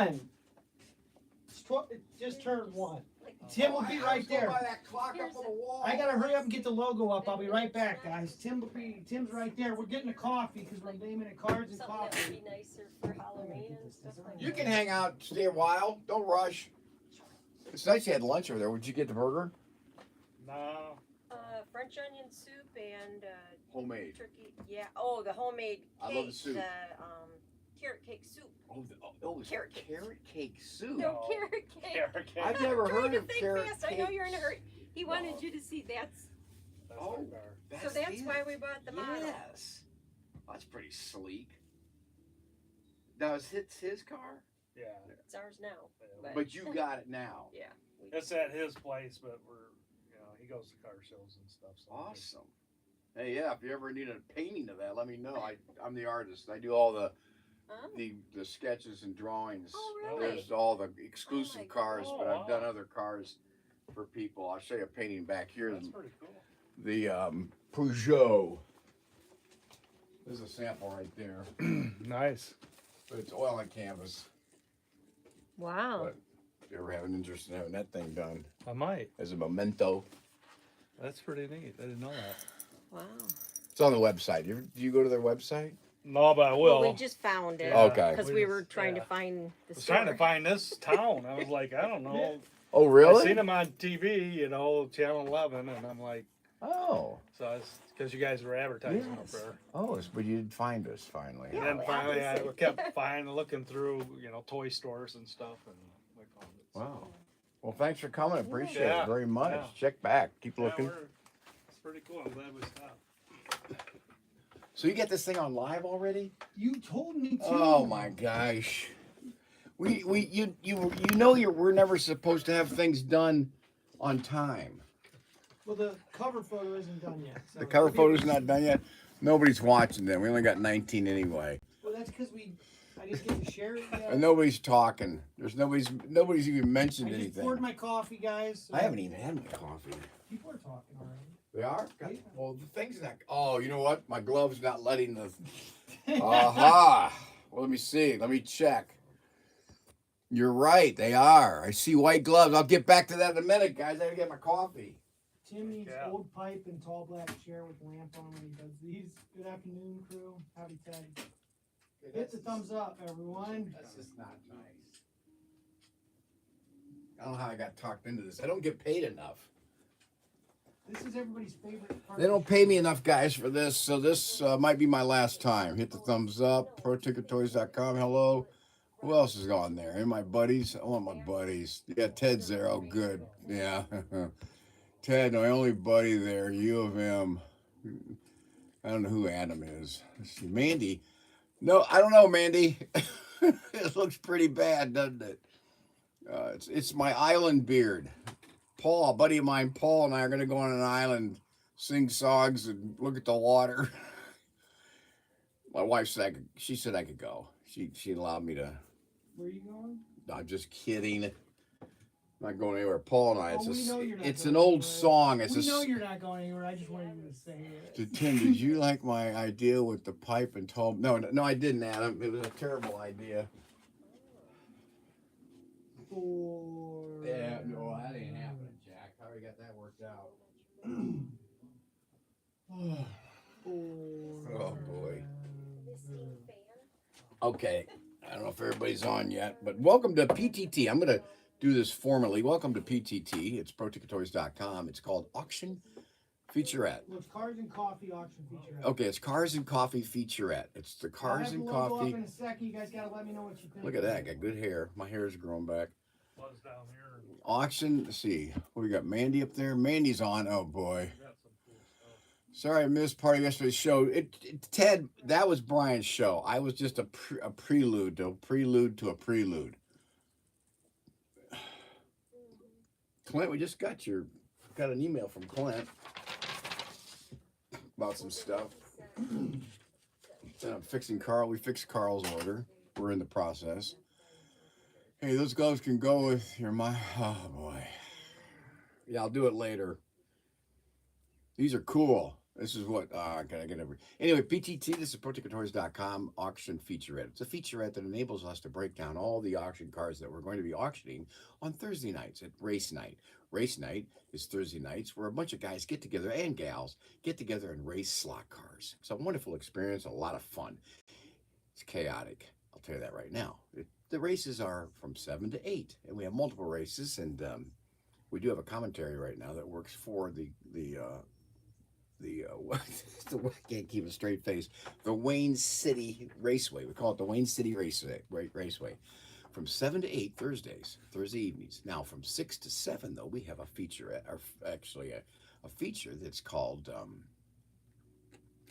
1. It just turned 1. Tim will be right there. By that clock up on the wall. I gotta hurry up and get the logo up. I'll be right back, guys. Tim's right there. We're getting a coffee because we're naming it cards and Something coffee. that would be nicer for Halloween and stuff like that. You can hang out, stay a while. Don't rush. It's nice you had lunch over there. Would you get the burger? No. French onion soup and Homemade. turkey. Yeah. Oh, the homemade cake. I love the soup. The carrot cake soup. It's Carrot cake soup. No, carrot cake. Carrot cake. I've never Trying heard to of think carrot fast. cake. I know you're in a hurry. He wanted you to see that's. That's Oh. my car. So that's why we bought the model. Yes. That's pretty sleek. Now, is it his car? Yeah. It's ours now. But you got it now. Yeah. It's at his place, but he goes to car shows and stuff. So Awesome. Hey, yeah, if you ever need a painting of that, let me know. I'm the artist. I do all the sketches and drawings. Oh, really? There's all the exclusive cars, Oh, but I've done wow. other cars for people. I'll show you a painting back here. That's pretty cool. The Peugeot. There's a sample right there. Nice. But it's oil on canvas. Wow. But if you ever have an interest in having that thing done I might. as a memento, That's pretty neat. I didn't know that. Wow. it's on the website. Do you go to their website? No, but I will. Well, we just found it. Yeah, Okay. Because we were trying to find the I was store. trying to find this town. I was like, I don't know. Oh, I really? seen him on TV, Channel 11, and I'm like, Oh. so it's because you guys were advertising up Yes. there. Oh, but you did find us finally. And Yeah, then well, finally, I obviously. kept looking through, toy stores and stuff, and I found it. So, Wow. Well, thanks for coming. I appreciate Yeah. it very much. Yeah. Check back. Keep yeah, looking. it's pretty cool. I'm glad we stopped. So you get this thing on live already? You told me to. Oh my gosh. We're never supposed to have things done on time. Well, the cover photo isn't done yet. So. The cover photo's not done yet. Nobody's watching them. We only got 19 anyway. Well, that's because I didn't get to share it yet. And nobody's talking. Nobody's even mentioned I just anything. poured my coffee, guys. So I haven't even had my coffee. People are talking already. They are? Yeah. Well, the thing's not. Oh, you know what? My glove's not letting the. Aha! Well, let me see. Let me check. You're right. They are. I see white gloves. I'll get back to that in a minute, guys. I gotta get my coffee. Tim needs Yeah. old pipe and tall black chair with lamp on when he does these. Good afternoon, crew. Howdy, Ted. Hit the thumbs up, everyone. That's just not nice. I don't know how I got talked into this. I don't get paid enough. This is everybody's favorite part. They don't pay me enough, guys, for this, so this might be my last time. Hit the thumbs up. ProTinkerToys.com. Hello. Who else is on there? Hey, my buddies. I want my buddies. Yeah, Ted's there. Oh, good. Yeah. Ted, my only buddy there. U of M. I don't know who Adam is. Let's see. Mandy. No, I don't know, Mandy. It looks pretty bad, doesn't it? It's my island beard. Paul, a buddy of mine, Paul, and I are going to go on an island, sing songs, and look at the water. My wife said she said I could go. She allowed me to. Where are you going? I'm just kidding. I'm not going anywhere. Paul and I. Oh, we know you're not It's going an old anywhere. song. It's We know you're not going anywhere. I just wanted you to say it. To Tim, did you like my idea with the pipe and tall? No, I didn't, Adam. It was a terrible idea. Yeah, no, that ain't happening, Jack. I already got that worked out. Oh boy. Okay, I don't know if everybody's on yet, but welcome to PTT. I'm gonna do this formally. Welcome to PTT. It's ProTinkerToys.com. It's called Auction Featurette. Well, it's Cars and Coffee auction feature. Okay, it's Cars and Coffee Featurette. It's the Cars and Coffee. Up in a second. You guys gotta let me know what you think. Look at that. I got good hair. My hair is growing back. Was down here. Auction. Let's see. What we got? Mandy up there. Mandy's on. Oh boy. Got some cool stuff. Sorry, I missed part of yesterday's show. Ted, that was Brian's show. I was just a prelude to a prelude to a prelude. Clint, we just got an email from Clint about some stuff. And I'm fixing Carl. We fixed Carl's order. We're in the process. Hey, those gloves can go with oh boy. Yeah, I'll do it later. These are cool. This is what can I get every anyway. PTT. This is ProTinkerToys.com auction featurette. It's a featurette that enables us to break down all the auction cars that we're going to be auctioning on Thursday nights at race night. Race night is Thursday nights where a bunch of guys get together and gals get together and race slot cars. It's a wonderful experience, a lot of fun. It's chaotic. I'll tell you that right now. The races are from 7 to 8, and we have multiple races, and we do have a commentary right now that works for I can't keep a straight face. The Wayne City Raceway. We call it the Wayne City Raceway. From 7 to 8 Thursday evenings. Now, from 6 to 7, though, we have a feature, or actually a feature that's called,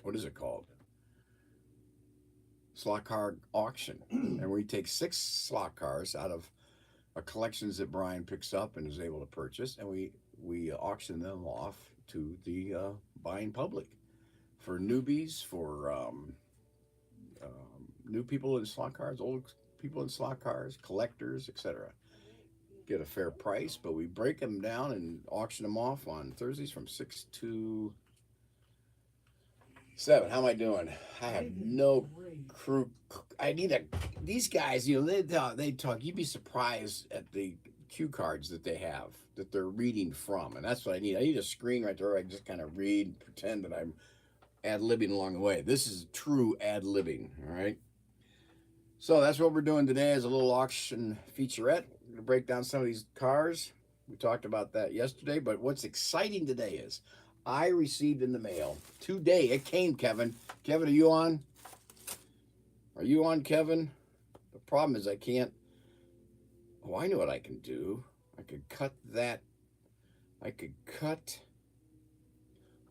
what is it called? Slot car auction. And we take 6 slot cars out of collections that Brian picks up and is able to purchase, and we auction them off to the buying public for newbies, for new people in slot cars, old people in slot cars, collectors, etc. Get a fair price, but we break them down and auction them off on Thursdays from 6 to 7. How am I doing? I have no crew. I need these guys, they talk. You'd be surprised at the cue cards that they have, that they're reading from. And that's what I need. I need a screen right there where I can just kind of read, pretend that I'm ad-libbing along the way. This is true ad-libbing, all right? So that's what we're doing today, is a little auction featurette. We're going to break down some of these cars. We talked about that yesterday, but what's exciting today is I received in the mail today. It came, Kevin. Kevin, are you on? Are you on, Kevin? The problem is I can't. Oh, I know what I can do. I could cut that. I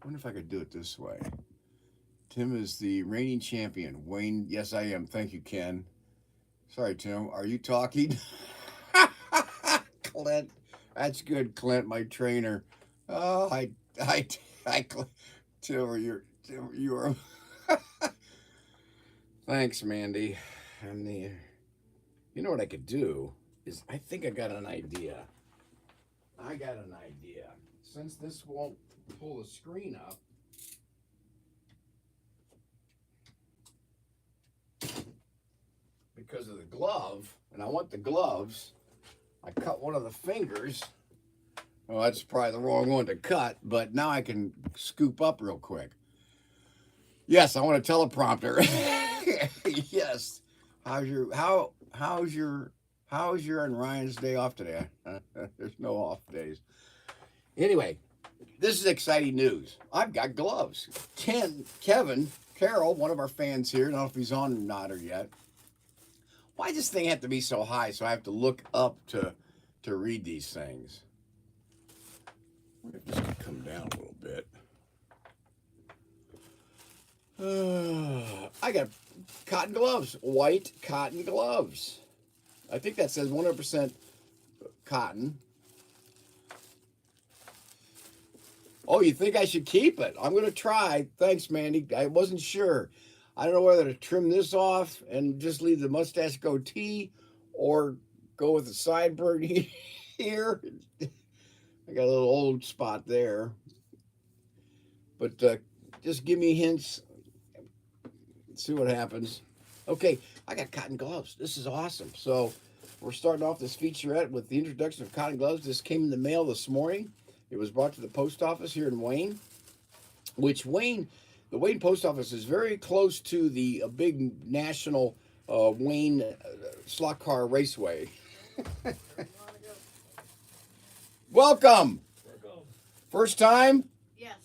wonder if I could do it this way. Tim is the reigning champion. Wayne, yes, I am. Thank you, Ken. Sorry, Tim. Are you talking? Clint. That's good, Clint, my trainer. Oh, Tim, you are. Thanks, Mandy. And you know what I could do is, I think I got an idea. Since this won't pull the screen up, because of the glove, and I want the gloves, I cut one of the fingers. Well, that's probably the wrong one to cut, but now I can scoop up real quick. Yes, I want a teleprompter. Yes. How's your and Ryan's day off today? There's no off days. Anyway, this is exciting news. I've got gloves. Kevin Carroll, one of our fans here, I don't know if he's on or not or yet. Why does this thing have to be so high so I have to look up to read these things? This could come down a little bit. I got cotton gloves, white cotton gloves. I think that says 100% cotton. Oh, you think I should keep it? I'm going to try. Thanks, Mandy. I wasn't sure. I don't know whether to trim this off and just leave the mustache goatee or go with the sideburn here. I got a little old spot there. But just give me hints. See what happens. Okay, I got cotton gloves. This is awesome. So we're starting off this featurette with the introduction of cotton gloves. This came in the mail this morning. It was brought to the post office here in Wayne, the Wayne post office is very close to the big national Wayne slot car raceway. Welcome. First time? Yes.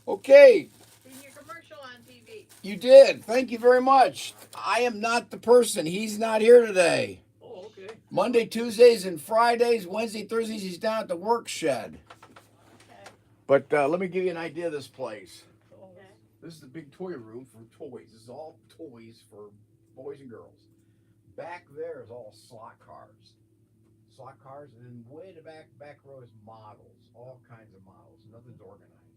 Okay. Seen your commercial on TV. You did. Thank you very much. I am not the person. He's not here today. Oh, okay. Monday, Tuesdays, and Fridays, Wednesday, Thursdays, he's down at the work shed. Okay. But let me give you an idea of this place. Okay. This is the big toy room for toys. This is all toys for boys and girls. Back there is all slot cars. And then way to back row is models, all kinds of models. Nothing's organized.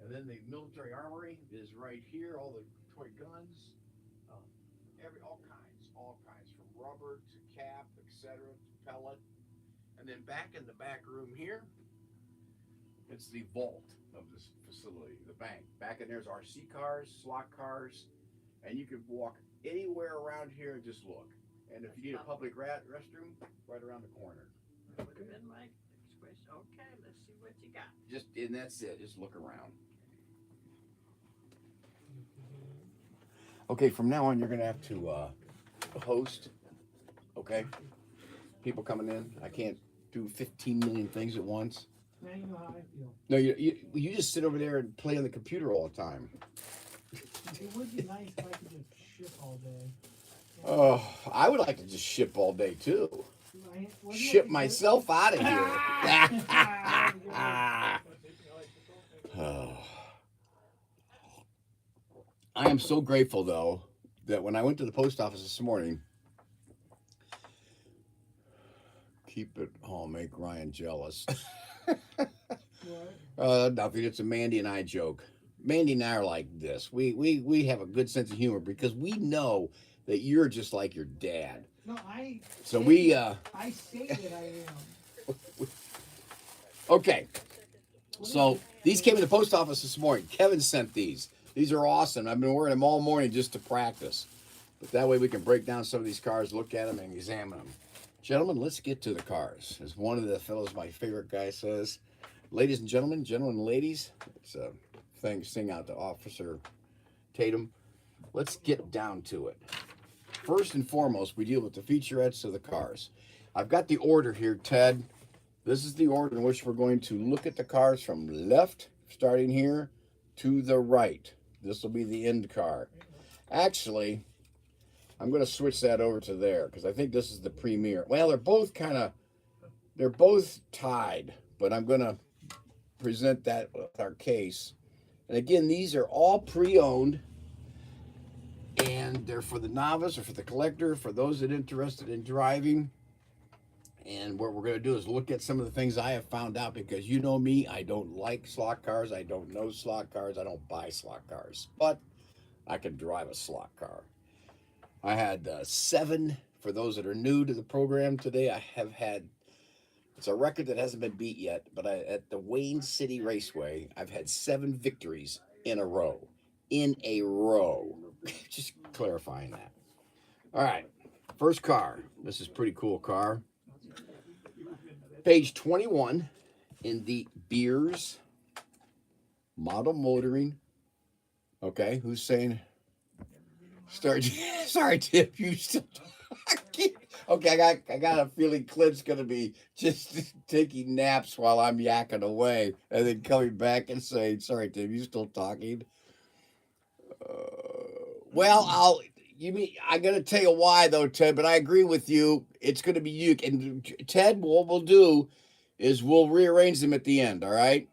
And then the military armory is right here. All the toy guns, all kinds, from rubber to cap, etc., to pellet. And then back in the back room here, it's the vault. of this facility, the bank. Back in there's RC cars, slot cars, and you can walk anywhere around here and just look. And if you need a public restroom, right around the corner. Would have been my next question. Okay, let's see what you got. Just and that's it. Just look around. Okay, from now on, you're gonna have to host. Okay, people coming in. I can't do 15 million things at once. Now you know how I feel. No, you just sit over there and play on the computer all the time. It would be nice if I could just ship all day. Oh, I would like to just ship all day too. Wasn't Ship it- myself out of here. Oh. I am so grateful though that when I went to the post office this morning, keep it, oh, make Ryan jealous. What? Nothing. It's a Mandy and I joke. Mandy and I are like this. We have a good sense of humor because we know that you're just like your dad. No, I. So say we that- I say that I am. okay. So these came in the post office this morning. Kevin sent these. These are awesome. I've been wearing them all morning just to practice. But that way we can break down some of these cars, look at them, and examine them. Gentlemen, let's get to the cars. As one of the fellows, my favorite guy, says, ladies and gentlemen, gentlemen and ladies, it's a thing sing out to Officer Tatum. Let's get down to it. First and foremost, we deal with the featurettes of the cars. I've got the order here, Ted. This is the order in which we're going to look at the cars from left, starting here, to the right. This will be the end car. Actually, I'm going to switch that over to there because I think this is the premier. Well, they're both tied, but I'm going to present that with our case. And again, these are all pre-owned, and they're for the novice or for the collector, for those that are interested in driving. And what we're going to do is look at some of the things I have found out because you know me, I don't like slot cars. I don't know slot cars. I don't buy slot cars. But I can drive a slot car. I had 7, for those that are new to the program today, I have had, it's a record that hasn't been beat yet, but at the Wayne City Raceway, I've had 7 victories in a row. In a row. Just clarifying that. All right, first car. This is a pretty cool car. Page 21 in the Beers Model Motoring. Okay, who's saying? Sorry, Tip. You still. Okay, I got a feeling Clint's gonna be just taking naps while I'm yakking away, and then coming back and saying, "Sorry, Tip, you still talking?" Well, I'm going to tell you why, though, Ted, but I agree with you. It's going to be you. And, Ted, what we'll do is we'll rearrange them at the end, all right?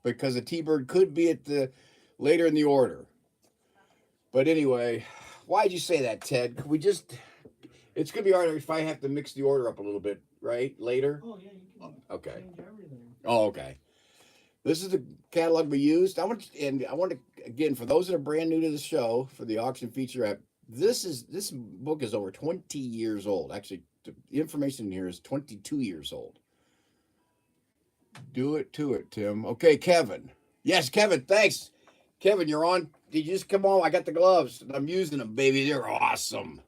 Because the T-Bird could be at the later in the order. But anyway, why'd you say that, Ted? Could we just... It's going to be all right if I have to mix the order up a little bit, right? Later? Oh, yeah, you can Okay. change everything. Oh, okay. This is the catalog we used. I want to, again, for those that are brand new to the show, for the auction featurette, this book is over 20 years old. Actually, the information in here is 22 years old. Do it to it, Tim. Okay, Kevin. Yes, Kevin, thanks. Kevin, you're on. Did you just come on? I got the gloves. I'm using them, baby. They're awesome.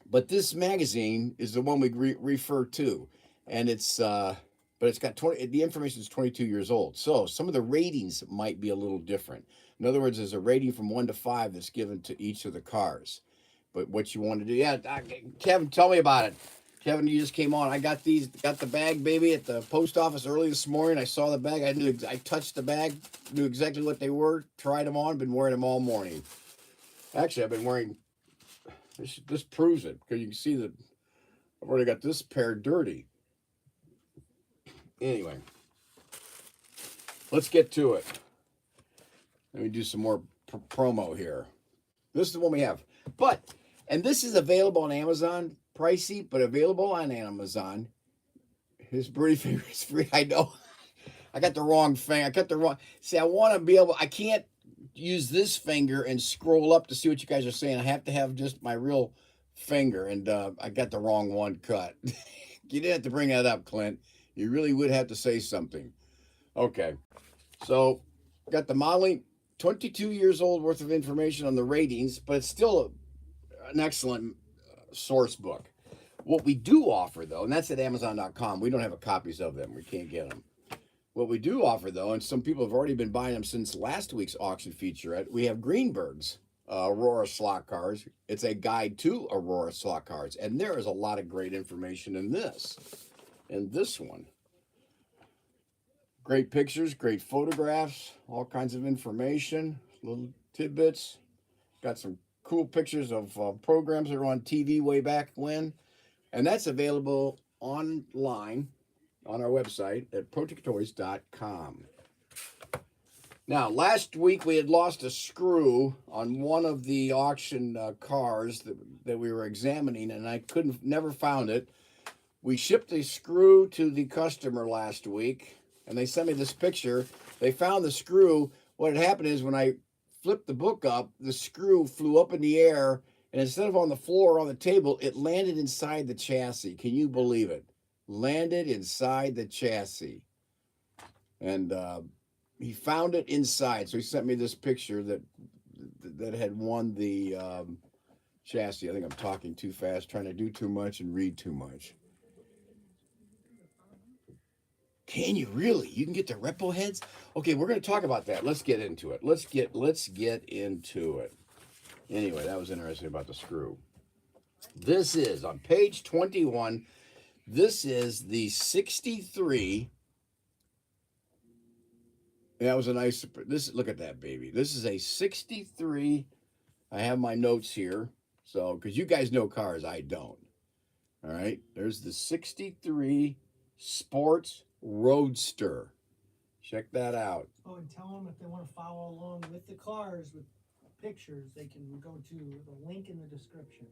But this magazine is the one we refer to. And it's, but it's got the information is 22 years old. So some of the ratings might be a little different. In other words, there's a rating from 1 to 5 that's given to each of the cars. But what you want to do, yeah, Kevin, tell me about it. Kevin, you just came on. I got the bag, baby, at the post office early this morning. I saw the bag. I touched the bag, knew exactly what they were, tried them on, been wearing them all morning. Actually, I've been wearing, this proves it, because you can see that I've already got this pair dirty. Anyway, let's get to it. Let me do some more promo here. This is the one we have. And this is available on Amazon. Pricey, but available on Amazon. His birdie finger is free. I know. I got the wrong thing. See, I want to be able, I can't use this finger and scroll up to see what you guys are saying. I have to have just my real finger, and I got the wrong one cut. You didn't have to bring that up, Clint. You really would have to say something. Okay. So, got the modeling, 22 years old worth of information on the ratings, but it's still an excellent source book. What we do offer, though, and that's at Amazon.com. We don't have copies of them. We can't get them. What we do offer, though, and some people have already been buying them since last week's auction featurette, we have Greenberg's Aurora slot cars. It's a guide to Aurora slot cars, and there is a lot of great information in this one. Great pictures, great photographs, all kinds of information, little tidbits. Got some cool pictures of programs that were on TV way back when, and that's available online on our website at ProTinkerToys.com. Now, last week we had lost a screw on one of the auction cars that we were examining, and I never found it. We shipped the screw to the customer last week, and they sent me this picture. They found the screw. What had happened is when I flipped the book up, the screw flew up in the air, and instead of on the floor or on the table, it landed inside the chassis. Can you believe it? Landed inside the chassis. And he found it inside. So he sent me this picture that had won the chassis. I think I'm talking too fast, trying to do too much and read too much. Can you really? You can get the repo heads? Okay, we're going to talk about that. Let's get into it. Let's get into it. Anyway, that was interesting about the screw. This is on page 21. This is the 63. That was a nice. Look at that baby. This is a 63. I have my notes here, so because you guys know cars, I don't. All right, there's the 63 Sports Roadster. Check that out. Oh, and tell them if they want to follow along with the cars with pictures, they can go to the link in the description.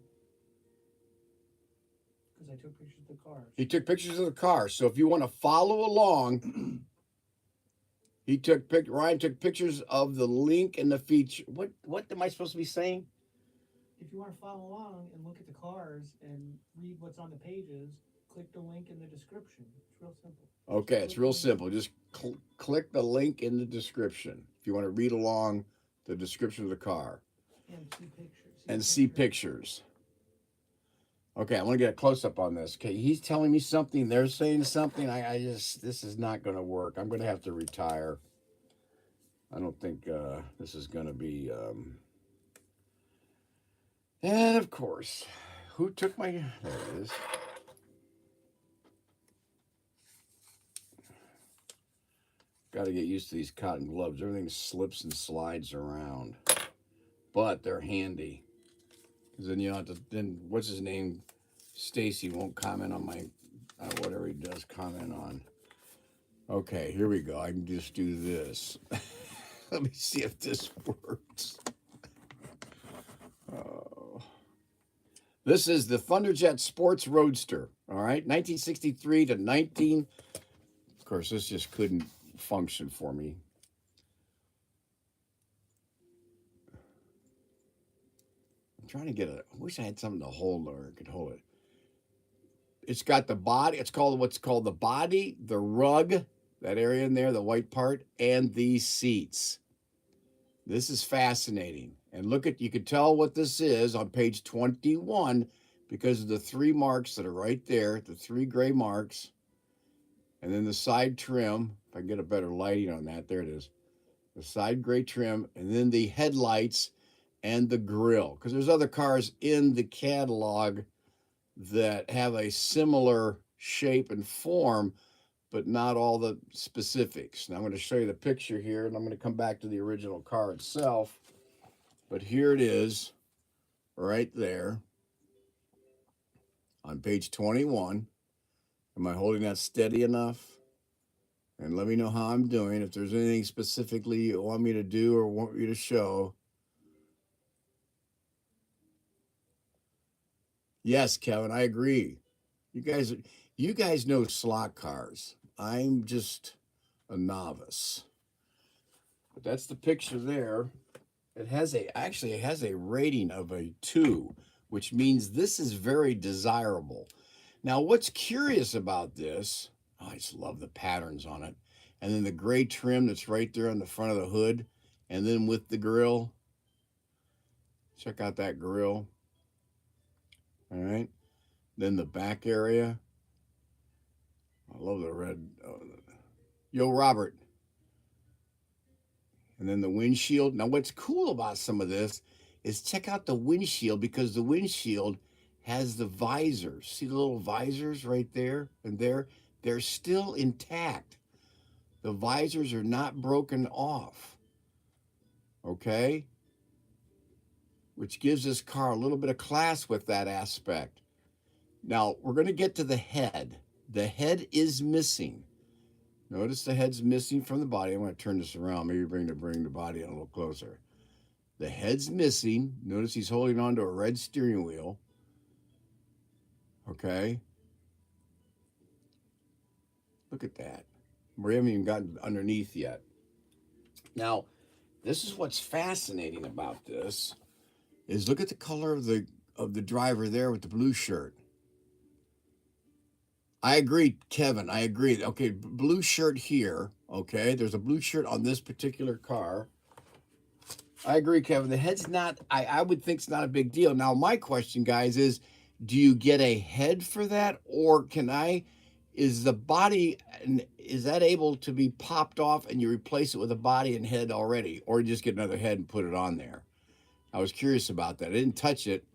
Because I took pictures of the cars. He took pictures of the car, so if you want to follow along, Ryan took pictures of the link in the feature. What am I supposed to be saying? If you want to follow along and look at the cars and read what's on the pages, click the link in the description. It's real simple. Okay, it's real simple. Just click the link in the description if you want to read along the description of the car. And see pictures. Pictures. Okay, I want to get a close-up on this. Okay, he's telling me something. They're saying something. This is not going to work. I'm going to have to retire. I don't think this is going to be... And, of course, who took my... There it is. Got to get used to these cotton gloves. Everything slips and slides around. But they're handy. Because then you don't have to... Then, what's his name? Stacy won't comment on my... whatever he does comment on. Okay, here we go. I can just do this. Let me see if this works. Oh. This is the Thunderjet Sports Roadster. All right, 1963 to 19... Of course, this just couldn't function for me. I'm trying to get I wish I had something to hold or could hold it. It's got the body. It's called what's called the body, the rug, that area in there, the white part, and the seats. This is fascinating. And look at, you can tell what this is on page 21 because of the 3 marks that are right there, the 3 gray marks. And then the side trim, if I can get a better lighting on that, there it is. The side gray trim, and then the headlights and the grille. Because there's other cars in the catalog that have a similar shape and form, but not all the specifics. Now I'm going to show you the picture here, and I'm going to come back to the original car itself. But here it is, right there, on page 21. Am I holding that steady enough? And let me know how I'm doing. If there's anything specifically you want me to do or want me to show. Yes, Kevin, I agree. You guys know slot cars. I'm just a novice. But that's the picture there. It has a rating of a 2, which means this is very desirable. Now, what's curious about this, I just love the patterns on it. and then the gray trim that's right there on the front of the hood, and then with the grill. Check out that grill. All right. Then the back area. I love the red. Yo, Robert. And then the windshield. Now, what's cool about some of this is check out the windshield, because the windshield has the visors. See the little visors right there and there? They're still intact. The visors are not broken off. Okay? Which gives this car a little bit of class with that aspect. Now, we're going to get to the head. The head is missing. Notice the head's missing from the body. I'm going to turn this around. Maybe bring the body in a little closer. The head's missing. Notice he's holding on to a red steering wheel. Okay? Look at that. We haven't even gotten underneath yet. Now, this is what's fascinating about this, is look at the color of the driver there with the blue shirt. I agree, Kevin. I agree. Okay, blue shirt here. Okay, there's a blue shirt on this particular car. I agree, Kevin. The head's not, I would think it's not a big deal. Now, my question, guys, is do you get a head for that? Or is the body, is that able to be popped off and you replace it with a body and head already? Or you just get another head and put it on there? I was curious about that. I didn't touch it,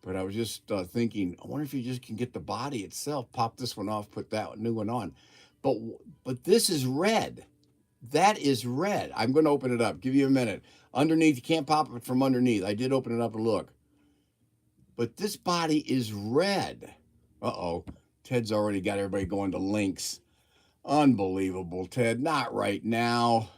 but I was just thinking, I wonder if you just can get the body itself, pop this one off, put that new one on. But this is red. That is red. I'm going to open it up. Give you a minute. Underneath, you can't pop it from underneath. I did open it up and look. But this body is red. Uh-oh. Ted's already got everybody going to links. Unbelievable, Ted. Not right now.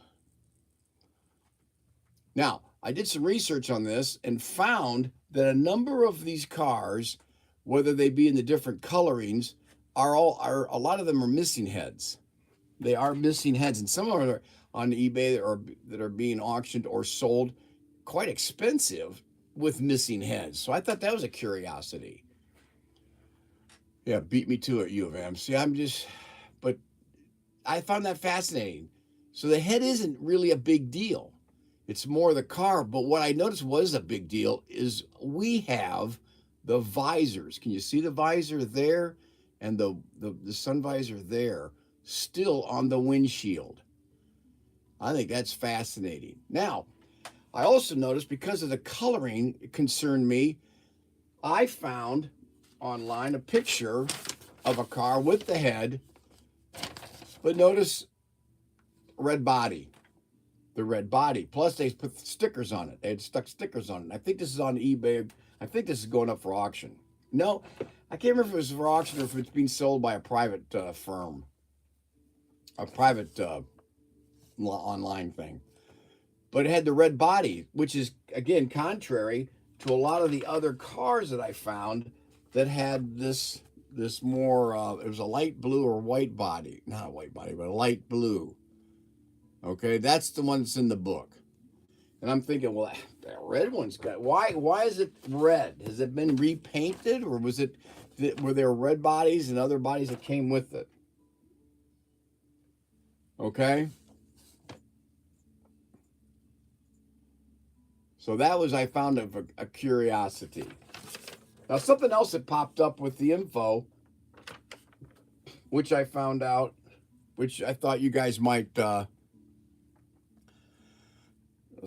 Now, I did some research on this and found that a number of these cars, whether they be in the different colorings, a lot of them are missing heads. They are missing heads, and some of them are on eBay that are being auctioned or sold quite expensive with missing heads. So I thought that was a curiosity. Yeah, beat me to it, U of M. See, but I found that fascinating. So the head isn't really a big deal. It's more the car. But what I noticed was a big deal is we have the visors. Can you see the visor there and the sun visor there still on the windshield? I think that's fascinating. Now, I also noticed because of the coloring, it concerned me. I found online a picture of a car with the head, but notice red body. The red body. Plus, they put stickers on it. They had stuck stickers on it. I think this is on eBay. I think this is going up for auction. No, I can't remember if it was for auction or if it's being sold by a private firm. A private online thing. But it had the red body, which is, again, contrary to a lot of the other cars that I found that had this more, it was a light blue or white body. Not a white body, but a light blue. Okay, that's the one that's in the book. And I'm thinking, well, that red one's got, why is it red? Has it been repainted, or were there red bodies and other bodies that came with it? Okay. So that was, I found a curiosity. Now, something else that popped up with the info, which I found out, which I thought you guys might, let's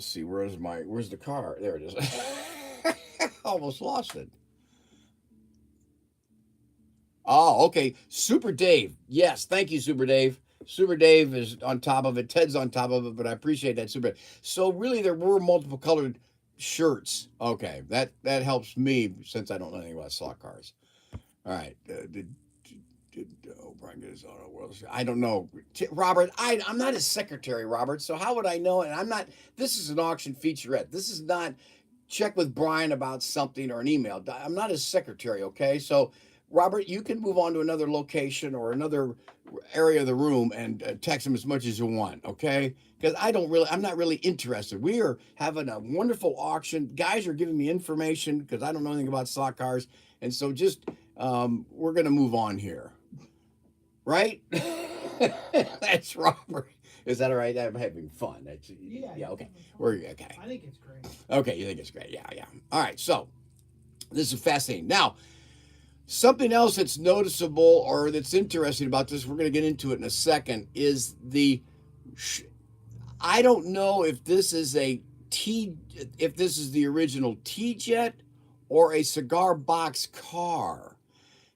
see, where's the car? There it is. Almost lost it. Oh, okay. Super Dave. Yes, thank you, Super Dave. Super Dave is on top of it. Ted's on top of it, but I appreciate that, Super Dave. So really, there were multiple colored shirts. Okay, that helps me since I don't know anything about slot cars. All right. Brian gets on a world. I don't know, Robert. I'm not his secretary, Robert. So how would I know? And I'm not. This is an auction featurette. This is not check with Brian about something or an email. I'm not his secretary. Okay, so Robert, you can move on to another location or another area of the room and text him as much as you want. Okay, because I'm not really interested. We are having a wonderful auction. Guys are giving me information because I don't know anything about slot cars, and so just we're gonna move on here. Right? That's Robert. Is that all right? I'm having fun. That's, Yeah. okay. It's fun. We're okay. I think it's great. Okay, you think it's great? Yeah, yeah. All right, so this is fascinating. Now, something else that's noticeable or that's interesting about this, we're going to get into it in a second, is I don't know if this is if this is the original T-Jet or a cigar box car,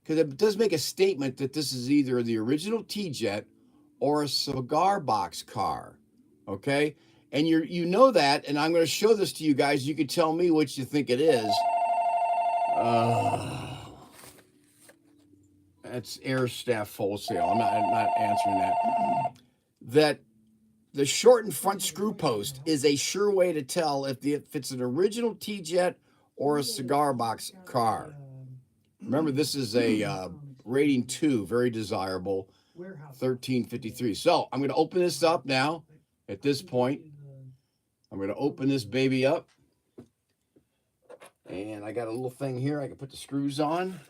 because it does make a statement that this is either the original T-Jet or a cigar box car. Okay, and you know that, and I'm going to show this to you guys. You can tell me what you think it is. That's Air Staff Wholesale. I'm not answering that. That the shortened front screw post is a sure way to tell if it's an original T-Jet or a cigar box car. Remember, this is a rating 2, very desirable, 1353. So I'm going to open this up now. At this point, I'm going to open this baby up. And I got a little thing here I can put the screws on.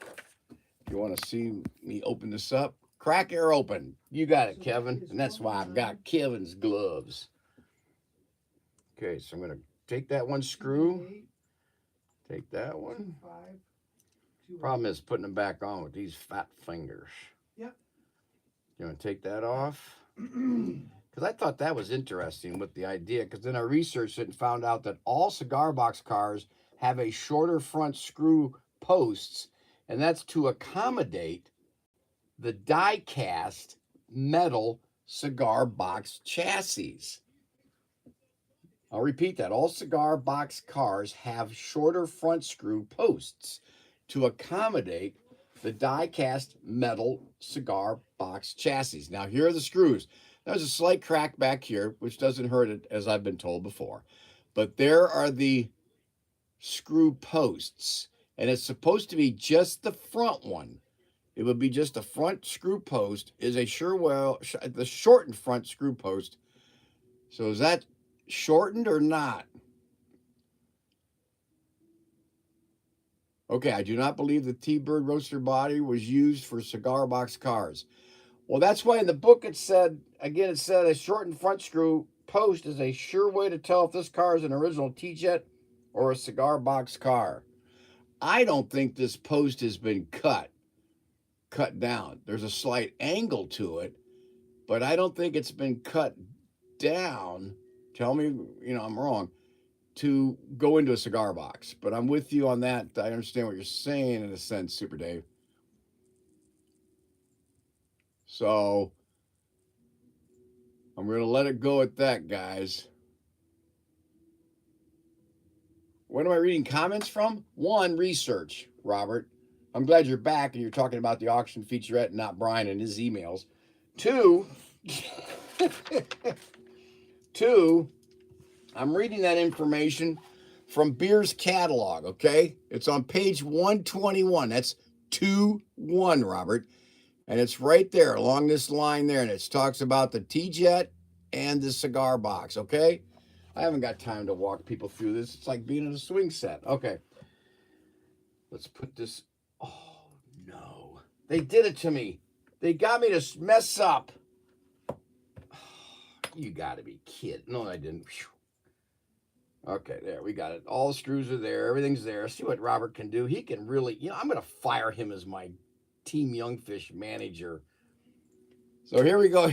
If you want to see me open this up, crack air open. You got it, Kevin. And that's why I've got Kevin's gloves. Okay, so I'm going to take that one screw. Take that one. Problem is putting them back on with these fat fingers. Yep. You want to take that off? Because I thought that was interesting with the idea, because then I researched it and found out that all cigar box cars have a shorter front screw posts, and that's to accommodate the die-cast metal cigar box chassis. I'll repeat that. All cigar box cars have shorter front screw posts to accommodate the die-cast metal cigar box chassis. Now, here are the screws. There's a slight crack back here, which doesn't hurt it, as I've been told before. But there are the screw posts, and it's supposed to be just the front one. It would be just the front screw post is the shortened front screw post. So is that shortened or not? Okay, I do not believe the T-Bird roadster body was used for cigar box cars. Well, that's why in the book it said a shortened front screw post is a sure way to tell if this car is an original T-Jet or a cigar box car. I don't think this post has been cut down. There's a slight angle to it, but I don't think it's been cut down. Tell me, I'm wrong, to go into a cigar box. But I'm with you on that. I understand what you're saying in a sense, Super Dave. So I'm going to let it go at that, guys. What am I reading comments from? One, research, Robert. I'm glad you're back and you're talking about the auction featurette and not Brian and his emails. Two, I'm reading that information from Beer's catalog, okay? It's on page 121. That's 2-1, Robert. And it's right there along this line there, and it talks about the T-Jet and the cigar box, okay? I haven't got time to walk people through this. It's like being in a swing set. Okay. Let's put this. Oh, no. They did it to me. They got me to mess up. You got to be kidding. No, I didn't. Okay, there. We got it. All the screws are there. Everything's there. See what Robert can do. He can really, I'm going to fire him as my Team Youngfish manager. So here we go.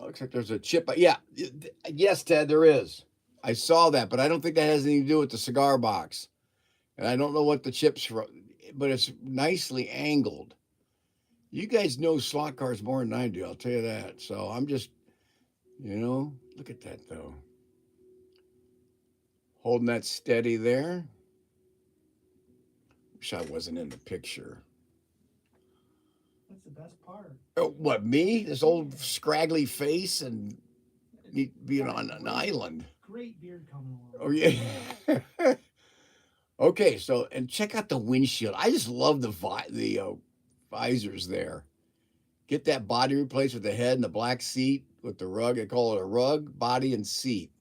Looks like there's a chip. Yeah. Yes, Ted, there is. I saw that, but I don't think that has anything to do with the cigar box. And I don't know what the chip's, but it's nicely angled. You guys know slot cars more than I do, I'll tell you that. So I'm just, look at that, though. Holding that steady there. Wish I wasn't in the picture. That's the best part. Oh, what, me? This old scraggly face and being on an island. Great beard coming along. Oh, yeah. Okay, so, and check out the windshield. I just love the visors there. Get that body replaced with the head and the black seat with the rug. They call it a rug, body, and seat.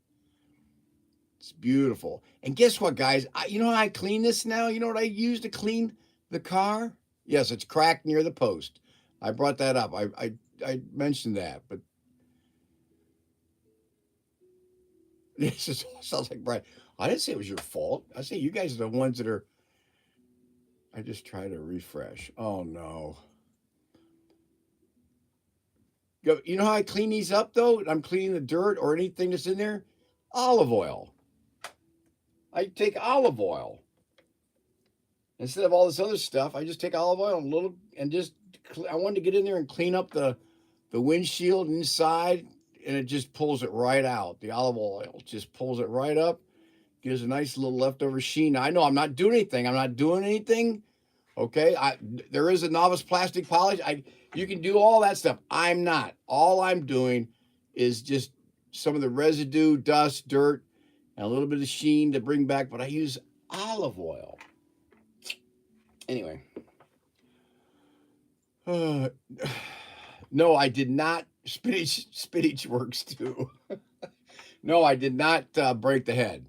It's beautiful. And guess what, guys? You know how I clean this now? You know what I use to clean the car? Yes, it's cracked near the post. I brought that up. I mentioned that, but this just sounds like Brian. I didn't say it was your fault. I say you guys are the ones that are. I just try to refresh. Oh no. You know how I clean these up though? I'm cleaning the dirt or anything that's in there. Olive oil. I take olive oil instead of all this other stuff. I just take olive oil and I wanted to get in there and clean up the windshield inside, and it just pulls it right out. The olive oil just pulls it right up, gives a nice little leftover sheen. Now, I know I'm not doing anything. Okay, there is a novice plastic polish. You can do all that stuff. I'm not. All I'm doing is just some of the residue, dust, dirt, and a little bit of sheen to bring back. But I use olive oil. Anyway, no, I did not. Spinach works too. No, I did not break the head.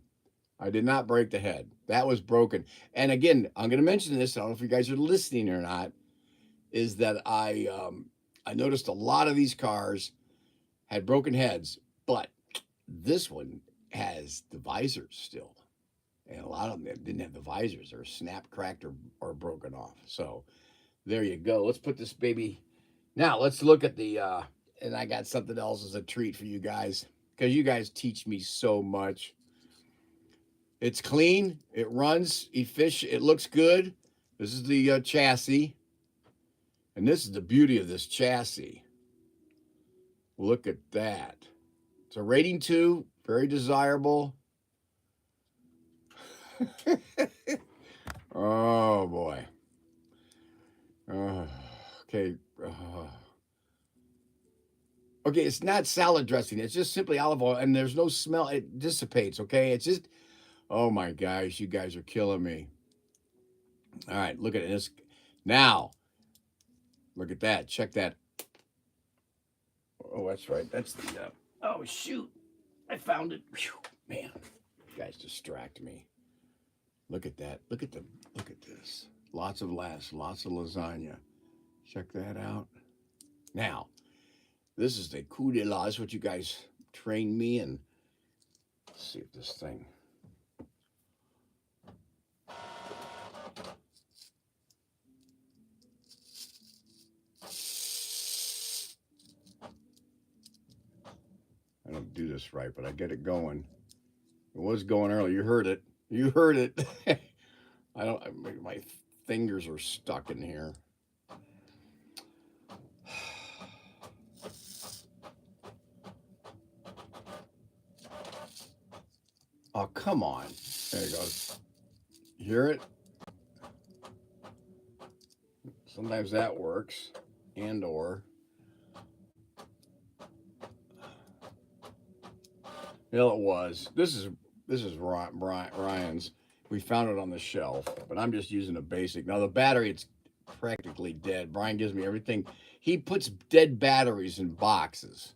I did not break the head. That was broken. And again, I'm going to mention this. I don't know if you guys are listening or not. Is that I noticed a lot of these cars had broken heads, but this one has the visors still, and a lot of them didn't have the visors. They're snapped, cracked, or broken off. So there you go. Let's put this baby. Now let's look at the. And I got something else as a treat for you guys because you guys teach me so much. It's clean. It runs efficient. It looks good. This is the chassis. And this is the beauty of this chassis. Look at that. It's a rating 2. Very desirable. Oh, boy. Okay. Okay, it's not salad dressing. It's just simply olive oil, and there's no smell. It dissipates, okay? It's just, oh my gosh, you guys are killing me. All right, look at this. Now, look at that. Check that. Oh, that's right. That's the, oh, shoot. I found it. Whew, man, you guys distract me. Look at that. Look at this. Lots of lasagna. Check that out. Now, this is the coup de la. This is what you guys trained me in. Let's see if this thing. I don't do this right, but I get it going. It was going early. You heard it. My fingers are stuck in here. Oh, come on. There it goes. You hear it? Sometimes that works. And/or. Well, it was. This is Ryan's. We found it on the shelf, but I'm just using a basic. Now the battery, it's practically dead. Brian gives me everything. He puts dead batteries in boxes.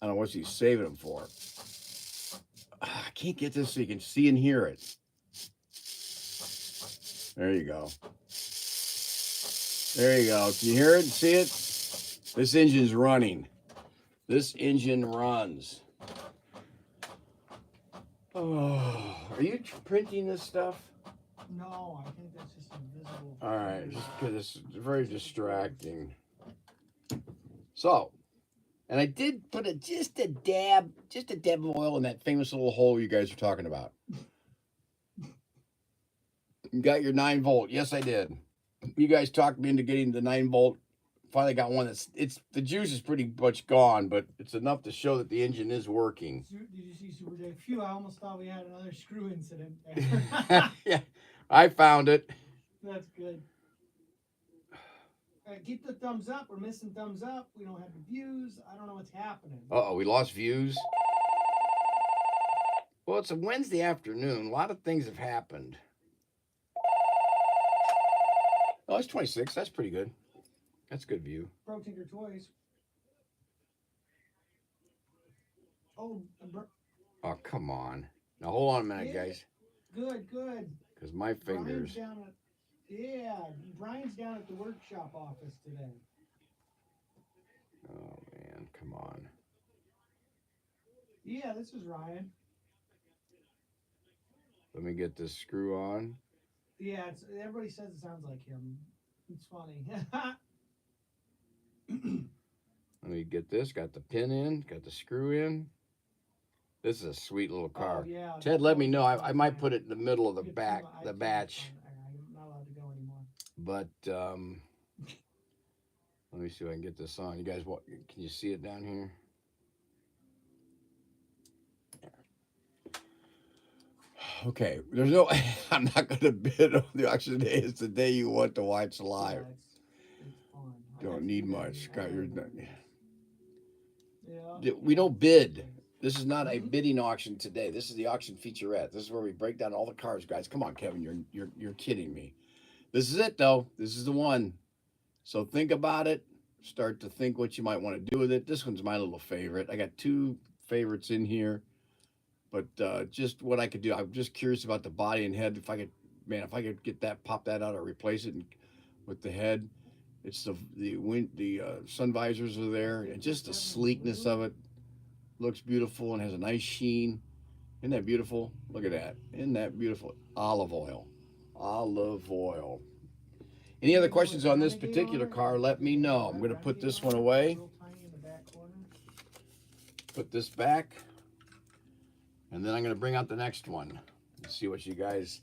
I don't know what he's saving them for. I can't get this so you can see and hear it. There you go. There you go. Can you hear it and see it? This engine's running. This engine runs. Oh, are you printing this stuff? No, I think that's just invisible. All right, just because it's very distracting. So, and I did put just a dab of oil in that famous little hole you guys are talking about. You got your 9-volt. Yes, I did. You guys talked me into getting the 9-volt. Finally got one the juice is pretty much gone, but it's enough to show that the engine is working. Did you see Super J? Phew, I almost thought we had another screw incident there. Yeah, I found it. That's good. Keep the thumbs up. We're missing thumbs up. We don't have the views. I don't know what's happening. Uh-oh, we lost views. Well, it's a Wednesday afternoon. A lot of things have happened. Oh, it's 26. That's pretty good. That's a good view. ProTinkerToys. Oh, come on. Now, hold on a minute, guys. Good. Because my fingers. Brian's down at the workshop office today. Oh man, come on. Yeah, this is Ryan. Let me get this screw on. Yeah, it's everybody says it sounds like him. It's funny. Let me get this. Got the pin in. Got the screw in. This is a sweet little car. Oh, yeah. Ted, let me know. I might put it in the middle of the back, the batch. I'm not allowed to go anymore. But let me see if I can get this on. You guys, what? Can you see it down here? Okay, there's no. I'm not going to bid on the auction today. It's the day you want to watch live. Yeah, it's fun. Don't need much. Got your. Yeah. We don't bid. This is not a bidding auction today. This is the auction featurette. This is where we break down all the cars, guys. Come on, Kevin, you're kidding me. This is it though. This is the one. So think about it. Start to think what you might want to do with it. This one's my little favorite. I got two favorites in here, but just what I could do. I'm just curious about the body and head. If I could get that, pop that out or replace it with the head. It's the sun visors are there, and just the sleekness of it. Looks beautiful and has a nice sheen. Isn't that beautiful? Look at that. Isn't that beautiful? Olive oil. Olive oil. Any other questions on this particular car, let me know. I'm going to put this one away. Put this back. And then I'm going to bring out the next one. And see what you guys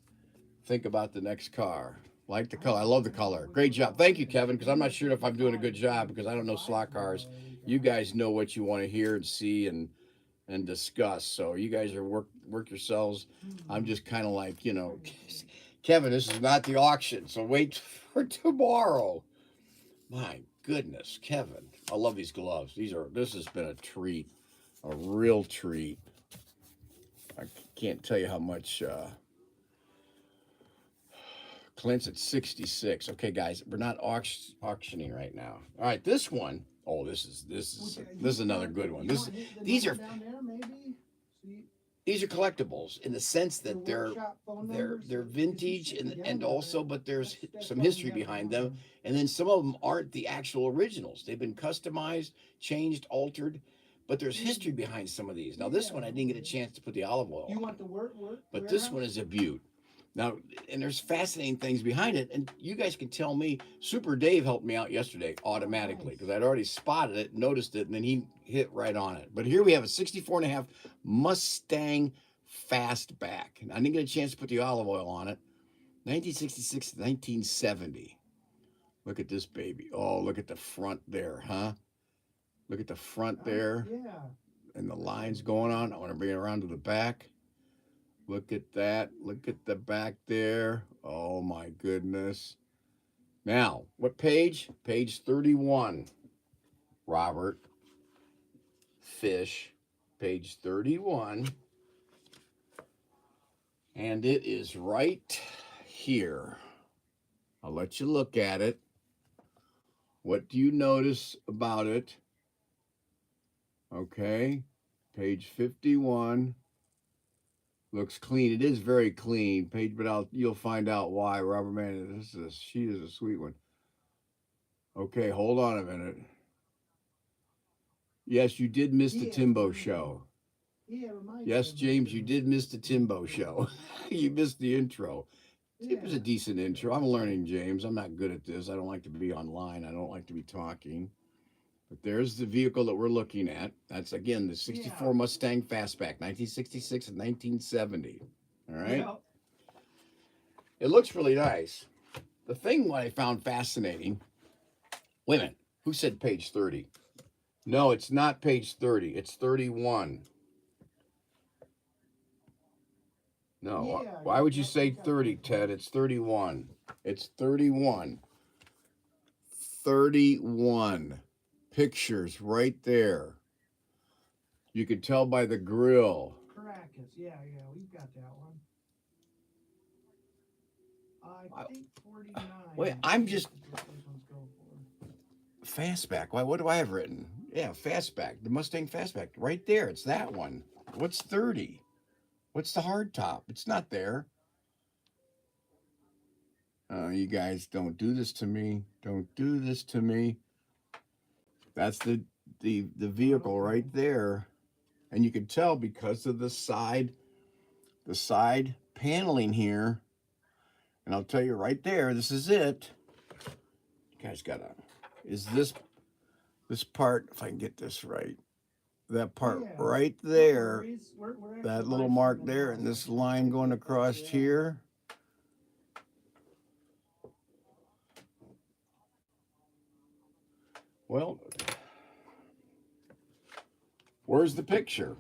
think about the next car. Like the color. I love the color. Great job. Thank you, Kevin, because I'm not sure if I'm doing a good job because I don't know slot cars. You guys know what you want to hear and see and discuss. So you guys are work yourselves. I'm just kind of like, Kevin, this is not the auction, so wait for tomorrow. My goodness, Kevin. I love these gloves. This has been a treat. A real treat. I can't tell you how much Clint's at 66. Okay, guys, we're not auctioning right now. All right, this one. Oh, this is another good one. These are collectibles in the sense that they're vintage and also, but there's some history behind them, and then some of them aren't the actual originals. They've been customized, changed, altered, but there's history behind some of these. Now this one I didn't get a chance to put the olive oil on, but this one is a beaut. Now, and there's fascinating things behind it, and you guys can tell me. Super Dave helped me out yesterday automatically because I'd already spotted it, noticed it, and then he hit right on it. But here we have a 64.5 Mustang Fastback. And I didn't get a chance to put the olive oil on it. 1966 to 1970. Look at this baby. Oh, look at the front there, huh? Look at the front there. Yeah. And the lines going on. I want to bring it around to the back. Look at that. Look at the back there. Oh, my goodness. Now, what page? Page 31. Robert Fish, page 31. And it is right here. I'll let you look at it. What do you notice about it? Okay. Page 51. Looks clean. It is very clean. Page, but you'll find out why. Robert Man, she is a sweet one. Okay, hold on a minute. Yes, you did miss the Timbo show. Yes, James, you did miss the Timbo show. You missed the intro. It was a decent intro. I'm learning, James. I'm not good at this. I don't like to be online. I don't like to be talking. But there's the vehicle that we're looking at. That's, again, the 64 Mustang Fastback, 1966 and 1970. All right? Yeah. It looks really nice. The thing what I found fascinating, wait a minute, who said page 30? No, it's not page 30. It's 31. No, why would you say 30, Ted? It's 31. It's 31. 31. Pictures right there. You could tell by the grill. Caracas, yeah, we've got that one. I think 49. Wait, I'm just Fastback. Why? What do I have written? Yeah, Fastback. The Mustang Fastback, right there. It's that one. What's 30? What's the hardtop? It's not there. You guys don't do this to me. Don't do this to me. That's the vehicle right there. And you can tell because of the side paneling here. And I'll tell you right there, this is it. You guys gotta, is this part, if I can get this right, that part Yeah. right No there, worries. We're that actually little live mark streaming there, now, and this so- line going across Yeah. here. Well, where's the picture?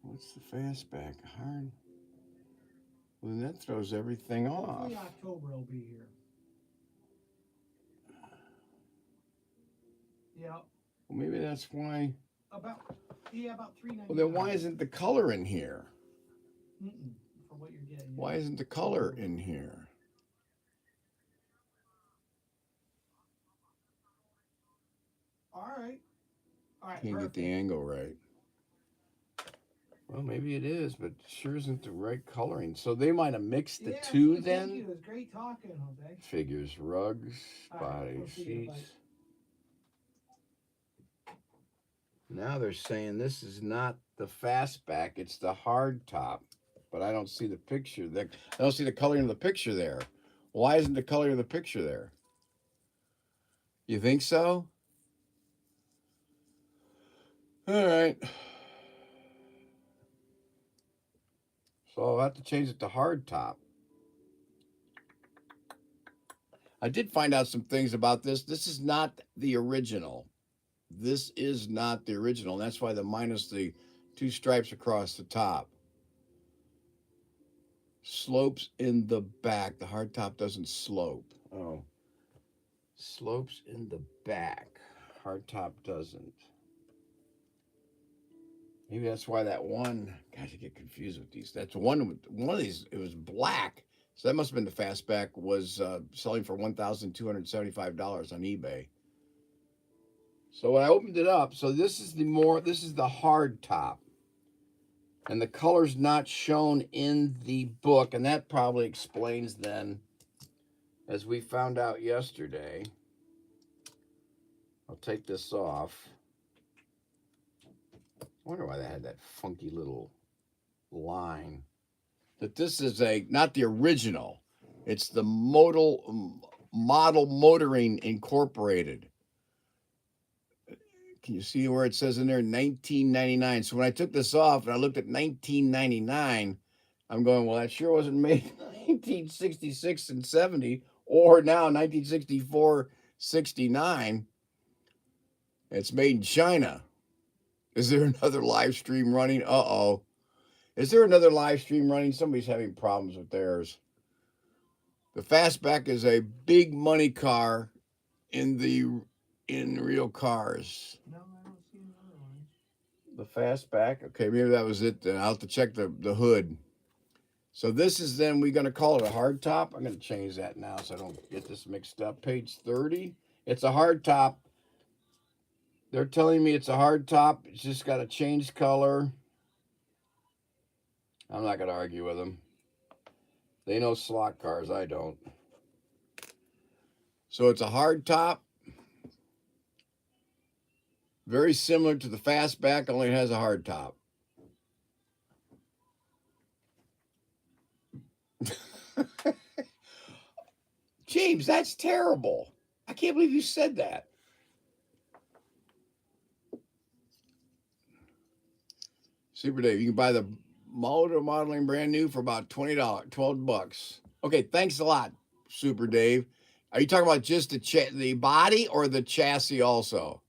What's the fastback? Hard. Well, then that throws everything off. Hopefully October will be here. Yeah. Well, maybe that's why. About $3.99. Well, then why isn't the color in here? For what you're getting. Why isn't the color in here? All right. Can't Perfect. get the angle right. Well, maybe it is, but it sure isn't the right coloring. So they might have mixed the two Thank then. you. It was great talking, Jose. Figures, rugs, All right, body, we'll see you, seats. Now they're saying this is not the fastback, it's the hard top. But I don't see the picture. I don't see the coloring of the picture there. Why isn't the color of the picture there? You think so? All right. So I'll have to change it to hard top. I did find out some things about this. This is not the original. This is not the original. That's why the minus the two stripes across the top. Slopes in the back. The hard top doesn't slope. Oh. Slopes in the back. Hard top doesn't. Maybe that's why that one. Gosh, I get confused with these. That's one of these. It was black, so that must have been the fastback. Was selling for $1,275 on eBay. So when I opened it up, so this is the hard top, and the color's not shown in the book, and that probably explains then, as we found out yesterday. I'll take this off. I wonder why they had that funky little line. That this is not the original. It's the Model Motoring Incorporated. Can you see where it says in there 1999? So when I took this off and I looked at 1999, I'm going, well, that sure wasn't made in 1966 and 70 or now 1964, 69. It's made in China. Is there another live stream running? Uh-oh. Is there another live stream running? Somebody's having problems with theirs. The Fastback is a big money car in real cars. No, I don't see another one. The Fastback. Okay, maybe that was it then. I'll have to check the hood. So this is then we're going to call it a hard top. I'm going to change that now so I don't get this mixed up. Page 30. It's a hard top. They're telling me it's a hard top. It's just got to change color. I'm not going to argue with them. They know slot cars. I don't. So it's a hard top. Very similar to the Fastback, only it has a hard top. James, that's terrible. I can't believe you said that. Super Dave, you can buy the motor modeling brand new for about $20, $12. Okay, thanks a lot, Super Dave. Are you talking about just the body or the chassis also?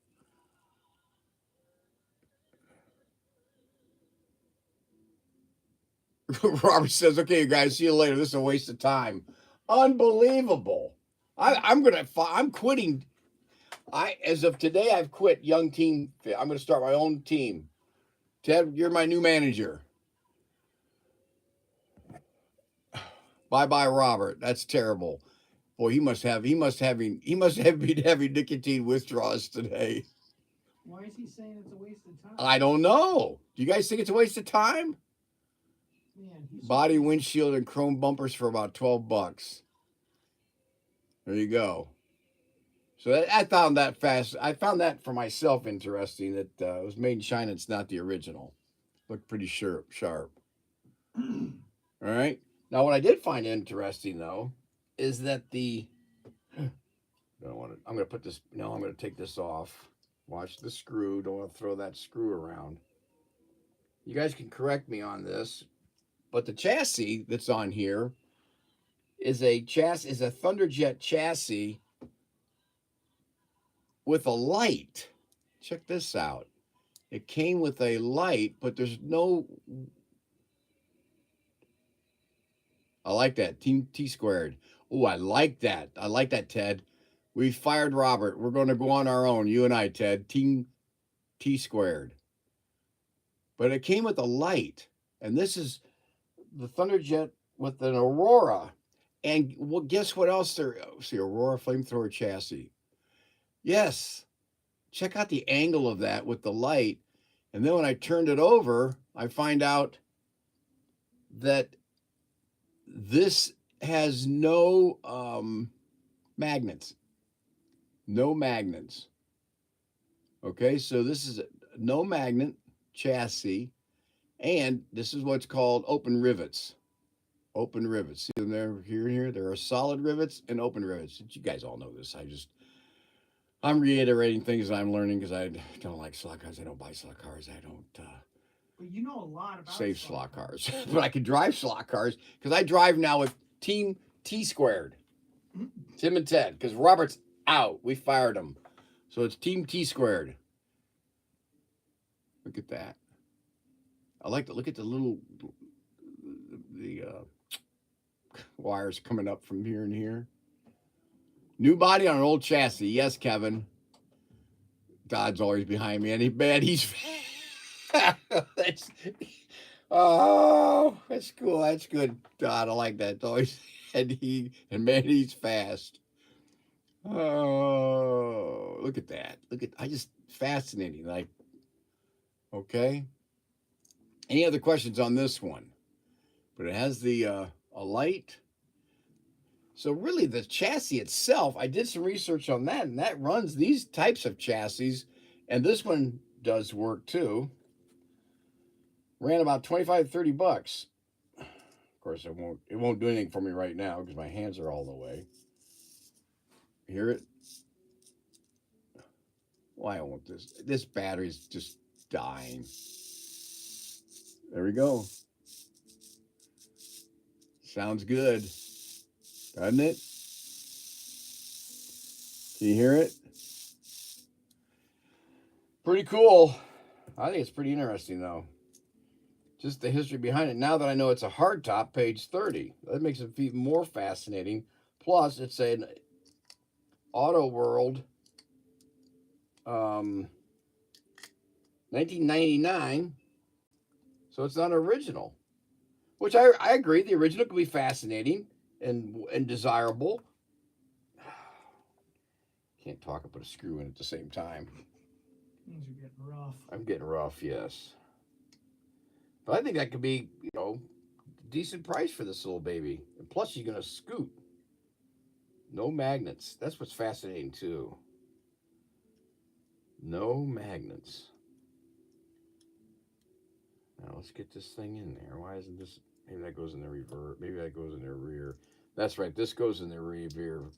Robert says, okay, you guys, see you later. This is a waste of time. Unbelievable. I'm quitting. As of today, I've quit Young Team. I'm going to start my own team. Ted, you're my new manager. Bye-bye, Robert. That's terrible. Boy, he must have been having nicotine withdrawals today. Why is he saying it's a waste of time? I don't know. Do you guys think it's a waste of time? Man, Body, windshield, and chrome bumpers for about $12. There you go. So I found that fast. I found that for myself interesting. That it was made in China. It's not the original. Looked pretty sharp. All right. Now, what I did find interesting though is that the I don't want to. I'm going to put this. No, I'm going to take this off. Watch the screw. Don't want to throw that screw around. You guys can correct me on this, but the chassis that's on here is a Thunderjet chassis with a light. Check this out. It came with a light, but there's no. I like that. Team T squared. Oh, I like that. I like that, Ted. We fired Robert. We're going to go on our own. You and I, Ted. Team T squared. But it came with a light. And this is the Thunderjet with an Aurora. And well, guess what else there? See, Aurora flamethrower chassis. Yes. Check out the angle of that with the light. And then when I turned it over, I find out that this has no magnets. No magnets. Okay, so this is a no magnet chassis. And this is what's called open rivets. Open rivets. See them there, here and here? There are solid rivets and open rivets. You guys all know this. I'm reiterating things that I'm learning because I don't like slot cars. I don't buy slot cars. I don't But you know a lot about save slot cars. But I can drive slot cars because I drive now with Team T squared. Tim and Ted, because Robert's out. We fired him. So it's Team T squared. Look at that. I like to look at the little wires coming up from here and here. New body on an old chassis. Yes, Kevin. Todd's always behind me. He's that's that's cool. That's good, Todd. I like that. Always and man, he's fast. Oh, look at that. I just fascinating. Like, okay. Any other questions on this one? But it has the a light. So really the chassis itself, I did some research on that, and that runs these types of chassis, and this one does work too. Ran about 25 to 30 bucks. Of course, it won't do anything for me right now because my hands are all the way. Hear it? Why won't this battery's just dying. There we go. Sounds good, doesn't it? Can you hear it? Pretty cool. I think it's pretty interesting, though. Just the history behind it. Now that I know it's a hardtop, page 30. That makes it even more fascinating. Plus, it's an Auto World 1999. So it's not original. Which I agree. The original could be fascinating and desirable. Can't talk and put a screw in at the same time. Things are getting rough. I'm getting rough, yes. But I think that could be, decent price for this little baby. And plus, you're going to scoot. No magnets. That's what's fascinating, too. No magnets. Now, let's get this thing in there. Why isn't this? Maybe that goes in the reverse. Maybe that goes in the rear. That's right. This goes in the rear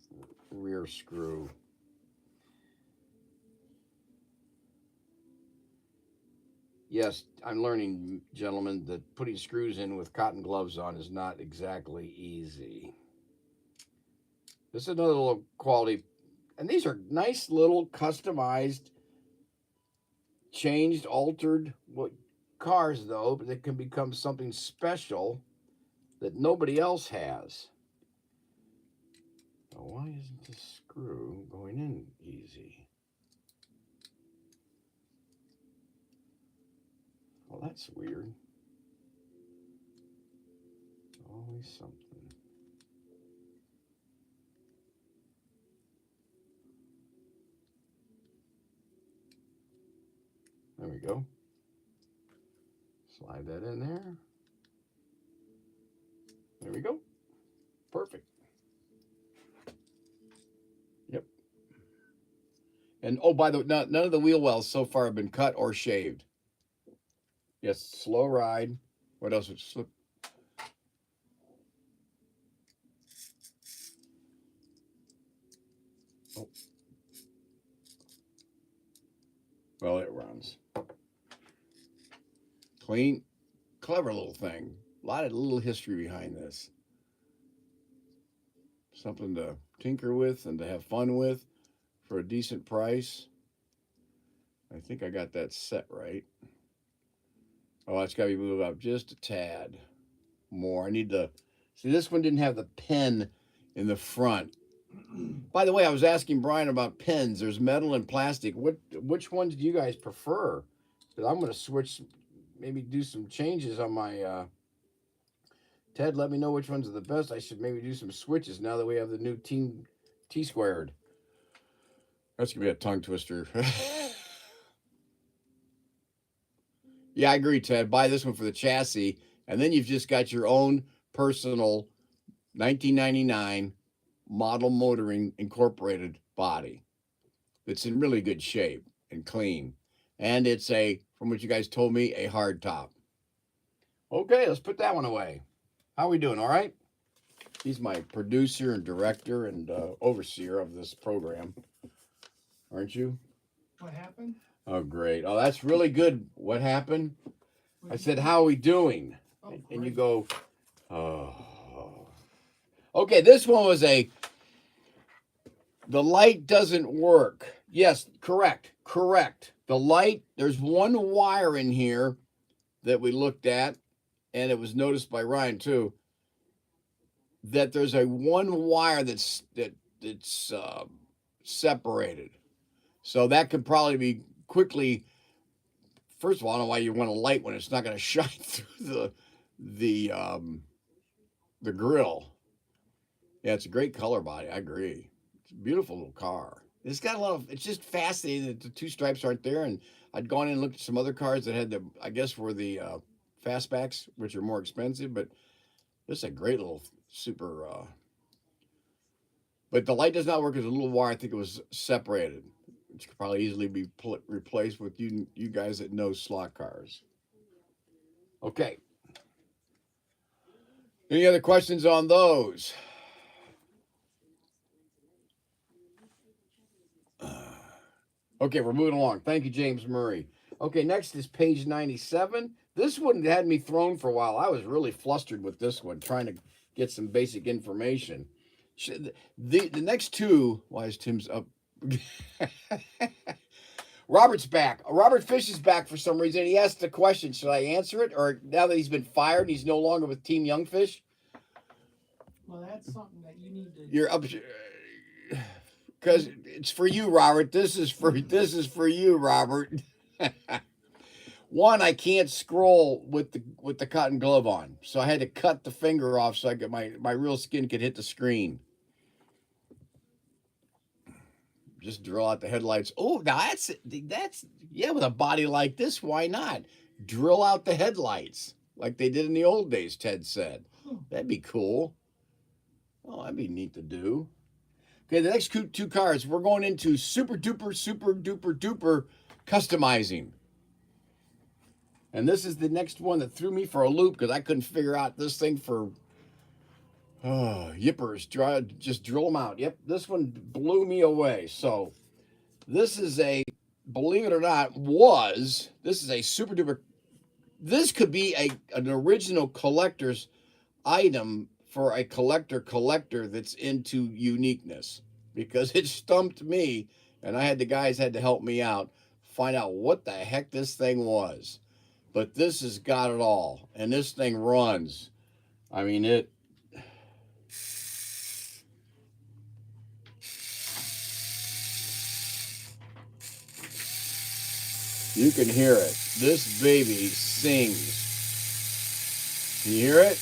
screw. Yes, I'm learning, gentlemen, that putting screws in with cotton gloves on is not exactly easy. This is another little quality, and these are nice little customized, changed, altered cars, though, but they can become something special that nobody else has. Now, why isn't this screw going in easy? Well, that's weird. Always something. There we go. Slide that in there. There we go. Perfect. Yep. And oh, by the way, none of the wheel wells so far have been cut or shaved. Yes, slow ride. What else would slip? Oh. Well, it runs. Clean, clever little thing. A lot of little history behind this. Something to tinker with and to have fun with for a decent price. I think I got that set right. Oh, it's got to be moved up just a tad more. I need to see, this one didn't have the pen in the front. By the way, I was asking Brian about pens. There's metal and plastic. Which ones do you guys prefer? Because I'm going to switch, maybe do some changes on my. Ted, let me know which ones are the best. I should maybe do some switches now that we have the new T squared. That's going to be a tongue twister. Yeah, I agree, Ted. Buy this one for the chassis, and then you've just got your own personal 1999 Model Motoring Incorporated body that's in really good shape and clean. And it's from what you guys told me, a hard top. Okay, let's put that one away. How are we doing? All right? He's my producer and director and overseer of this program. Aren't you? What happened? Oh, great. Oh, that's really good. What happened? I said, how are we doing? Oh, And you great. go, oh. Okay, this one was the light doesn't work. Yes, correct. The light, there's one wire in here that we looked at, and it was noticed by Ryan too, that there's one wire that's separated. So that could probably be quickly. First of all, I don't know why you want a light when it's not going to shine through the grill. Yeah, it's a great color body. I agree. It's a beautiful little car. It's got a lot of. It's just fascinating that the two stripes aren't there. And I'd gone in and looked at some other cars that had I guess, were the fastbacks, which are more expensive. But this is a great little super. But the light does not work as a little wire. I think it was separated, which could probably easily be replaced with you guys that know slot cars. Okay. Any other questions on those? Okay, we're moving along. Thank you, James Murray. Okay, next is page 97. This one had me thrown for a while. I was really flustered with this one, trying to get some basic information. The next two, why is Tim's up? Robert's back. Robert Fish is back for some reason. He asked the question, should I answer it? Or now that he's been fired, he's no longer with Team Youngfish? Well, that's something that you need to. You're up. Because it's for you, Robert. This is for you, Robert. One, I can't scroll with the cotton glove on, so I had to cut the finger off so I could my real skin could hit the screen. Just drill out the headlights. Oh, now that's yeah. With a body like this, why not drill out the headlights like they did in the old days? Ted said that'd be cool. Oh, that'd be neat to do. Okay, the next two cars, we're going into super duper customizing. And this is the next one that threw me for a loop because I couldn't figure out this thing for yippers. Just drill them out. Yep, this one blew me away. So this is believe it or not, this is a super duper. This could be an original collector's item for a collector that's into uniqueness, because it stumped me and the guys had to help me out, find out what the heck this thing was. But this has got it all, and this thing runs. I mean, you can hear it. This baby sings. Can you hear it?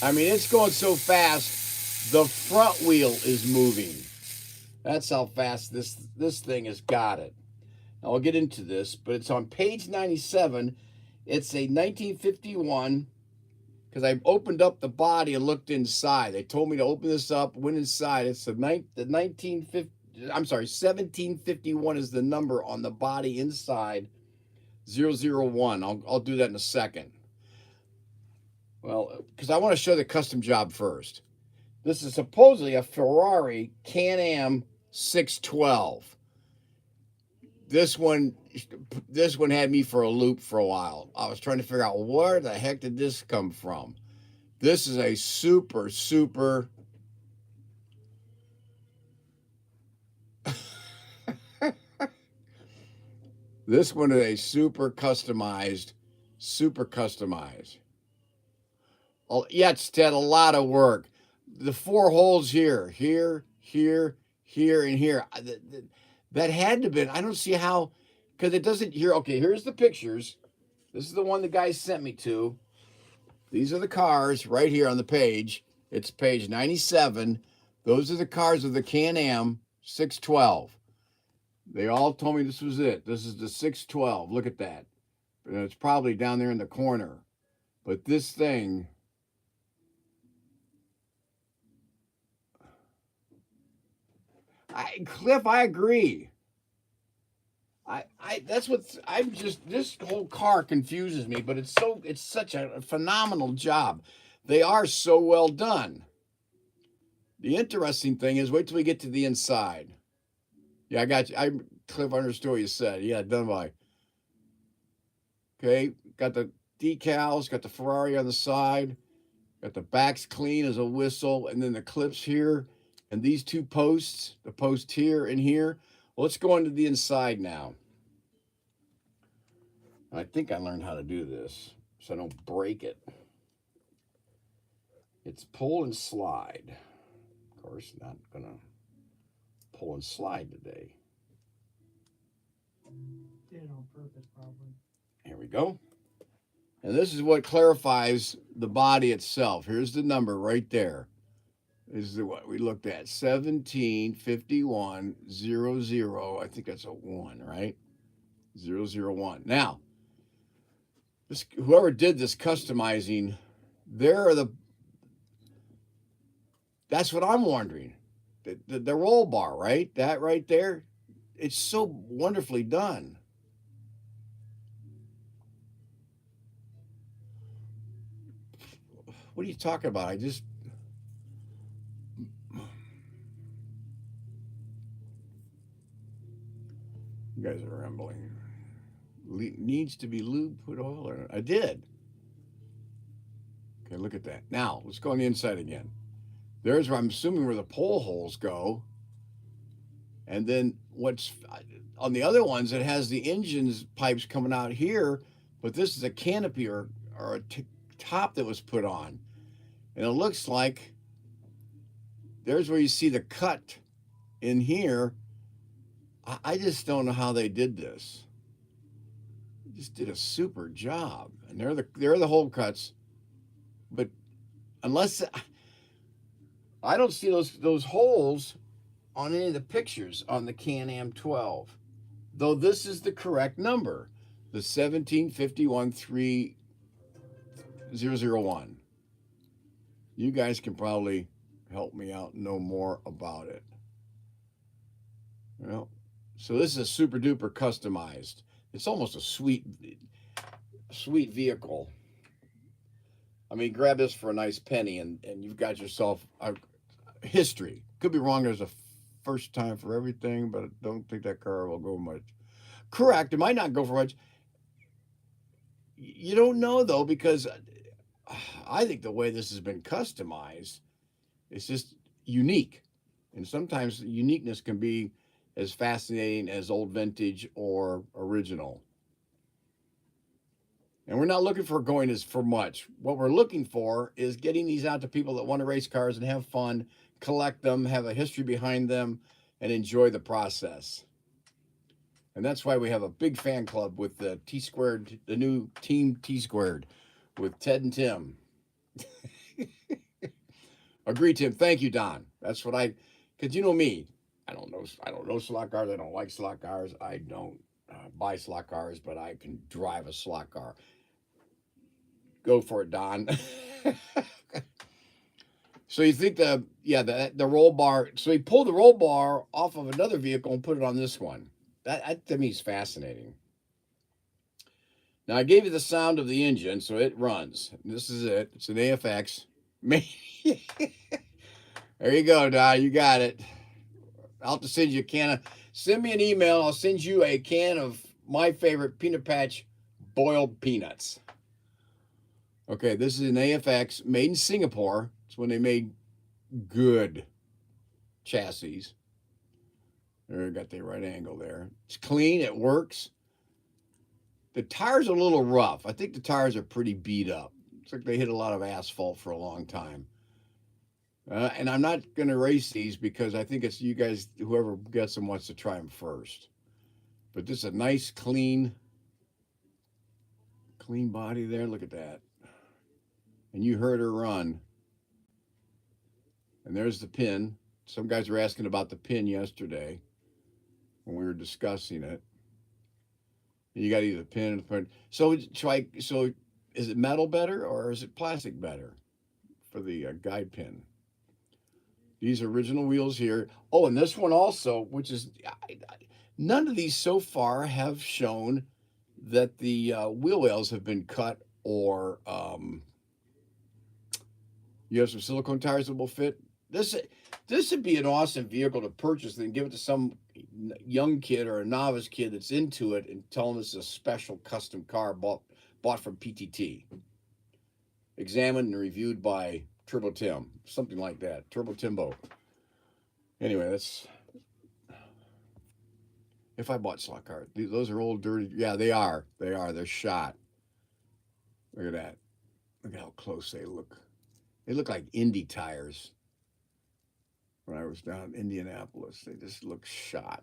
I mean, it's going so fast, the front wheel is moving. That's how fast this thing has got it. Now, I'll get into this, but it's on page 97. It's a 1951 because I opened up the body and looked inside. They told me to open this up, went inside. It's the 1950. I'm sorry, 1751 is the number on the body inside. 001. I'll do that in a second. Well, because I want to show the custom job first. This is supposedly a Ferrari Can-Am 612. This one had me for a loop for a while. I was trying to figure out where the heck did this come from. This is a super this one is a super customized. Oh, yeah, it's had a lot of work. The 4 holes here, and here. That had to have been, I don't see how, because it doesn't, here, okay, here's the pictures. This is the one the guy sent me to. These are the cars right here on the page. It's page 97. Those are the cars of the Can-Am 612. They all told me this was it. This is the 612. Look at that. And it's probably down there in the corner. But this thing, Cliff, I agree. That's what I'm just, this whole car confuses me, but it's such a phenomenal job. They are so well done. The interesting thing is, wait till we get to the inside. Yeah, I got you. Cliff understood what you said. Yeah, done by. Okay, got the decals, got the Ferrari on the side, got the backs clean as a whistle, and then the clips here, and these 2 posts, the post here and here. Well, let's go into the inside now. I think I learned how to do this so I don't break it. It's pull and slide. Of course, not gonna pull and slide today. Did it on purpose, probably. Here we go. And this is what clarifies the body itself. Here's the number right there. This is what we looked at. 175100. I think that's a 1, right? 001. Now, this, whoever did this customizing, that's what I'm wondering. The roll bar, right? That right there. It's so wonderfully done. What are you talking about? You guys are rambling. Needs to be lube, put oil in it. I did. Okay, look at that. Now, let's go on the inside again. There's where I'm assuming where the pole holes go. And then what's on the other ones, it has the engine's pipes coming out here, but this is a canopy or a top that was put on. And it looks like there's where you see the cut in here. I just don't know how they did this. They just did a super job. And they're the hole cuts. But unless I don't see those holes on any of the pictures on the Can-Am 12. Though this is the correct number, the 17513001. You guys can probably help me out and know more about it. Well, so this is a super duper customized. It's almost a sweet vehicle. I mean, grab this for a nice penny and you've got yourself a history. Could be wrong, there's a first time for everything, but I don't think that car will go much. Correct, it might not go for much. You don't know, though, because I think the way this has been customized, it's just unique. And sometimes uniqueness can be as fascinating as old vintage or original. And we're not looking for going as for much. What we're looking for is getting these out to people that want to race cars and have fun, collect them, have a history behind them, and enjoy the process. And that's why we have a big fan club with the T-Squared, the new Team T-Squared with Ted and Tim. Agree, Tim. Thank you, Don. That's what because you know me. I don't know slot cars. I don't like slot cars. I don't buy slot cars, but I can drive a slot car. Go for it, Don. So you think the roll bar? So he pulled the roll bar off of another vehicle and put it on this one. That to me is fascinating. Now I gave you the sound of the engine, so it runs. This is it. It's an AFX. There you go, Don. You got it. I'll have to send you a can of. Send me an email. I'll send you a can of my favorite peanut patch boiled peanuts. Okay, this is an AFX made in Singapore. It's when they made good chassis. There, got the right angle there. It's clean. It works. The tires are a little rough. I think the tires are pretty beat up. It's like they hit a lot of asphalt for a long time. And I'm not going to race these because I think it's you guys, whoever gets them wants to try them first. But this is a nice, clean body there. Look at that. And you heard her run. And there's the pin. Some guys were asking about the pin yesterday when we were discussing it. You got either pin or the pin. So is it metal better or is it plastic better for the guide pin? These original wheels here. Oh, and this one also, which is none of these so far have shown that the wheel wells have been cut or you have some silicone tires that will fit. This would be an awesome vehicle to purchase and give it to some young kid or a novice kid that's into it and tell them it's a special custom car bought from PTT. Examined and reviewed by Turbo Tim, something like that. Turbo Timbo. Anyway, that's if I bought slot cars. Those are old dirty. Yeah, they are. They're shot. Look at that. Look at how close they look. They look like Indy tires. When I was down in Indianapolis, they just look shot.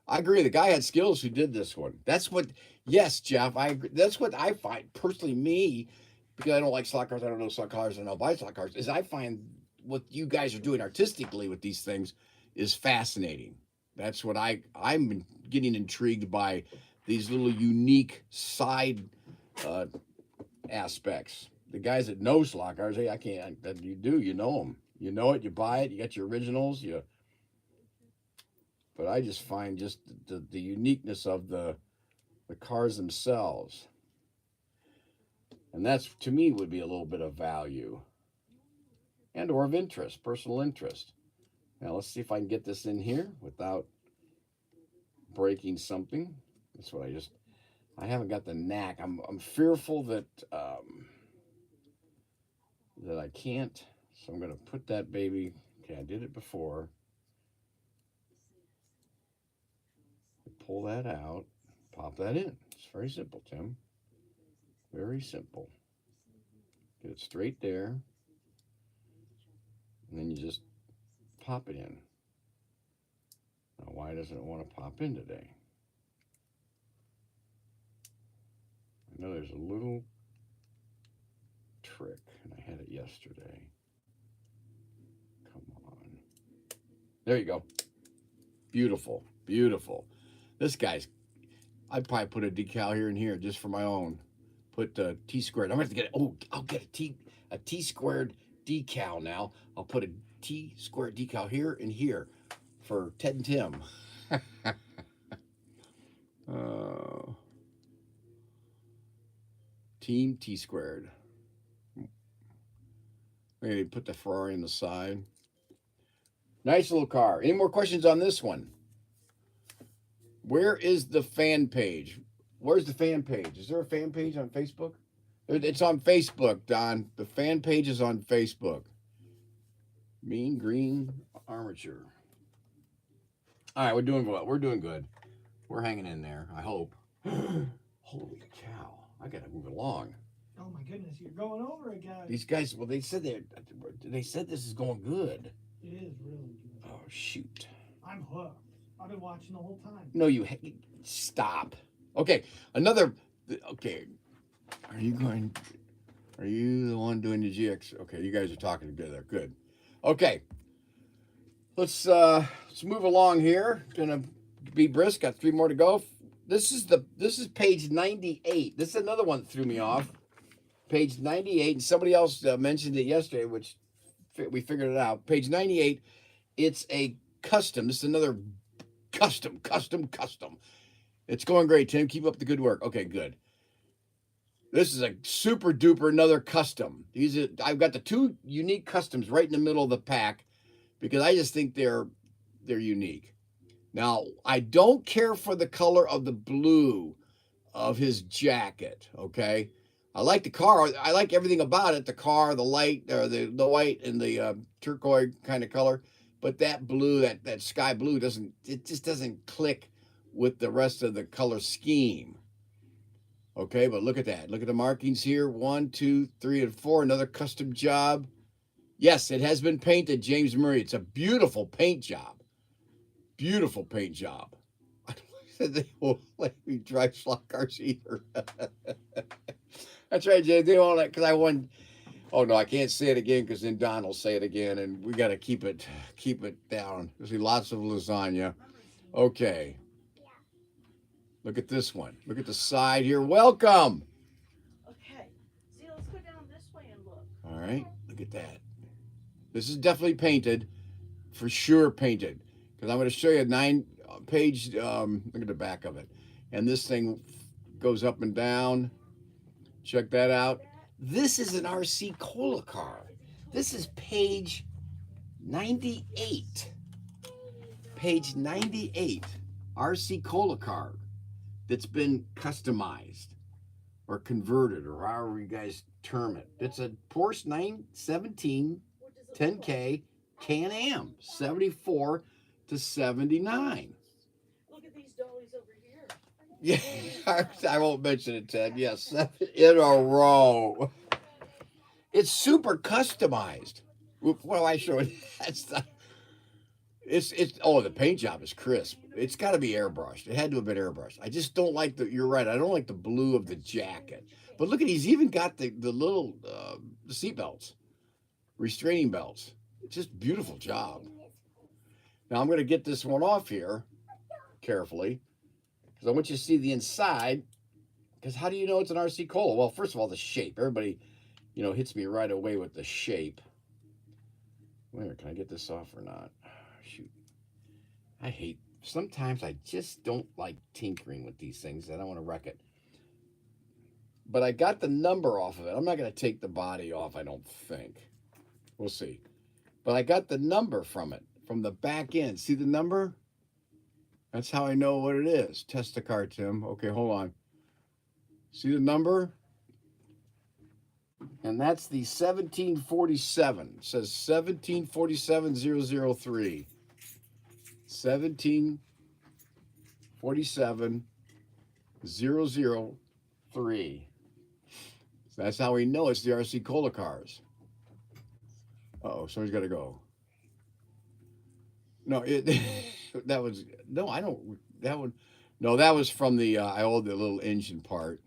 I agree. The guy had skills who did this one. That's what, yes, Jeff, I agree. That's what I find personally, me, because I don't like slot cars, I don't know slot cars, I don't buy slot cars, is I find what you guys are doing artistically with these things is fascinating. That's what I'm getting intrigued by, these little unique side aspects. The guys that know slot cars, hey, I can't, you know them. You know it, you buy it, you got your originals, but I just find just the uniqueness of the cars themselves. And that's, to me, would be a little bit of value and or of interest, personal interest. Now, let's see if I can get this in here without breaking something. That's what I haven't got the knack. I'm fearful that that I can't. So I'm going to put that baby, okay, I did it before. Pull that out, pop that in. It's very simple, Tim. Very simple. Get it straight there. And then you just pop it in. Now, why doesn't it want to pop in today? I know there's a little trick, and I had it yesterday. Come on. There you go. Beautiful, beautiful. This guy's, I'd probably put a decal here and here just for my own. Put the T squared. I'm going to have to get, I'll get a T squared decal now. I'll put a T squared decal here and here for Ted and Tim. Team T squared. Maybe put the Ferrari on the side. Nice little car. Any more questions on this one? Where is the fan page? Where's the fan page? Is there a fan page on Facebook? It's on Facebook, Don. The fan page is on Facebook. Mean Green Armature. All right, we're doing well. We're doing good. We're hanging in there, I hope. Holy cow. I got to move along. Oh my goodness, you're going over it, guys. These guys, well, they said this is going good. It is really good. Oh, shoot. I'm hooked. I've been watching the whole time. No, stop. Okay, okay. Are you the one doing the GX? Okay, you guys are talking together. Good. Okay. Let's move along here. Gonna be brisk. Got 3 more to go. this is page 98. This is another one that threw me off. Page 98, and somebody else mentioned it yesterday, which we figured it out. Page 98, it's a custom. This is another custom. It's going great, Tim. Keep up the good work. Okay, good. This is a super duper another custom. I've got the two unique customs right in the middle of the pack because I just think they're unique. Now, I don't care for the color of the blue of his jacket, okay? I like the car. I like everything about it. The car, the light, or the white and the turquoise kind of color. But that blue, that sky blue just doesn't click with the rest of the color scheme. Okay, but look at that. Look at the markings here. 1, 2, 3, and 4. Another custom job. Yes, it has been painted, James Murray. It's a beautiful paint job. Beautiful paint job. They won't let me drive slot cars either. That's right, James. They won't let, because I won. Oh no, I can't say it again because then Don will say it again, and we got to keep it down. There's lots of lasagna. Okay. Look at this one. Look at the side here. Welcome. Okay. See, let's go down this way and look. All right. Look at that. This is definitely painted, for sure painted, because I'm going to show you a 9-page. Look at the back of it, and this thing goes up and down. Check that out. This is an RC Cola car. This is page 98. Page 98. RC Cola car that's been customized or converted or however you guys term it. It's a Porsche 917 10K Can-Am 74 to 79. Look at these dollies over here. Yeah, I won't mention it, Ted. Yes, 7 in a row. It's super customized. What do I show it? That's the. It's the paint job is crisp. It's got to be airbrushed. It had to have been airbrushed. I just don't like you're right. I don't like the blue of the jacket. But look at, he's even got the little seat belts, restraining belts. It's just beautiful job. Now I'm going to get this one off here carefully because I want you to see the inside. Because how do you know it's an RC Cola? Well, first of all, the shape. Everybody, hits me right away with the shape. Wait a minute, can I get this off or not? Shoot. Sometimes I just don't like tinkering with these things. I don't want to wreck it. But I got the number off of it. I'm not going to take the body off, I don't think. We'll see. But I got the number from it, from the back end. See the number? That's how I know what it is. Test the car, Tim. Okay, hold on. See the number? And that's the 1747. It says 1747003. 1747003. So that's how we know it's the RC Cola cars. Uh-oh, somebody's got to go. No, that was from the I owed the little engine part.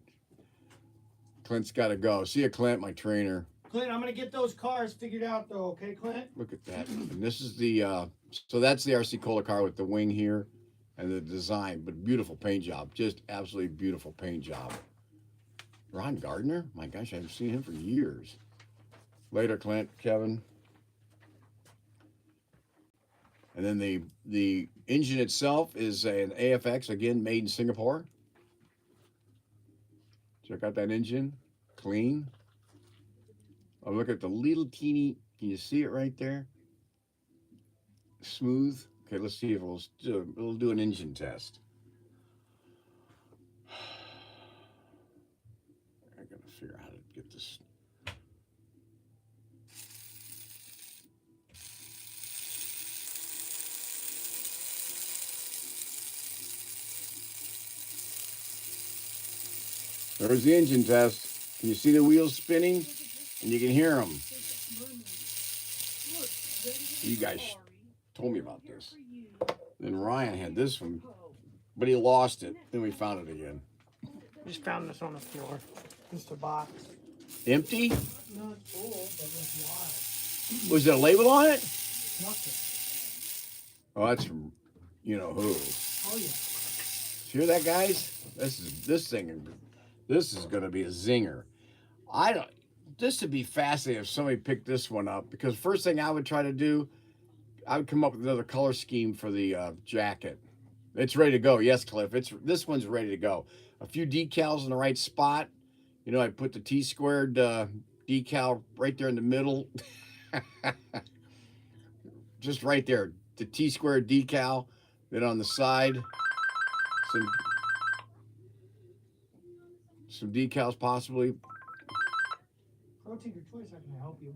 Clint's got to go. See you, Clint, my trainer. Clint, I'm going to get those cars figured out, though, okay, Clint? Look at that. And this is the, so that's the RC Cola car with the wing here and the design, but beautiful paint job. Just absolutely beautiful paint job. Ron Gardner? My gosh, I haven't seen him for years. Later, Clint, Kevin. And then the engine itself is an AFX, again, made in Singapore. Check out that engine, clean. Oh, look at the little teeny, can you see it right there? Smooth. Okay, let's see if we'll do an engine test. I gotta figure out how to get this. There's the engine test. Can you see the wheels spinning? And you can hear them. You guys told me about this. Then Ryan had this one, but he lost it. Then we found it again. Just found this on the floor. Just a box. Empty? No, it's full, but it's wide. Was there a label on it? Nothing. Oh, that's from you know who. Oh, yeah. Hear that, guys? This is gonna be a zinger. I don't. This would be fascinating if somebody picked this one up, because first thing I would try to do, I would come up with another color scheme for the jacket. It's ready to go. Yes, Cliff. This one's ready to go. A few decals in the right spot. You know, I put the T squared decal right there in the middle. Just right there. The T squared decal. Then on the side, some decals possibly. ProTinkerToys, how can I help you?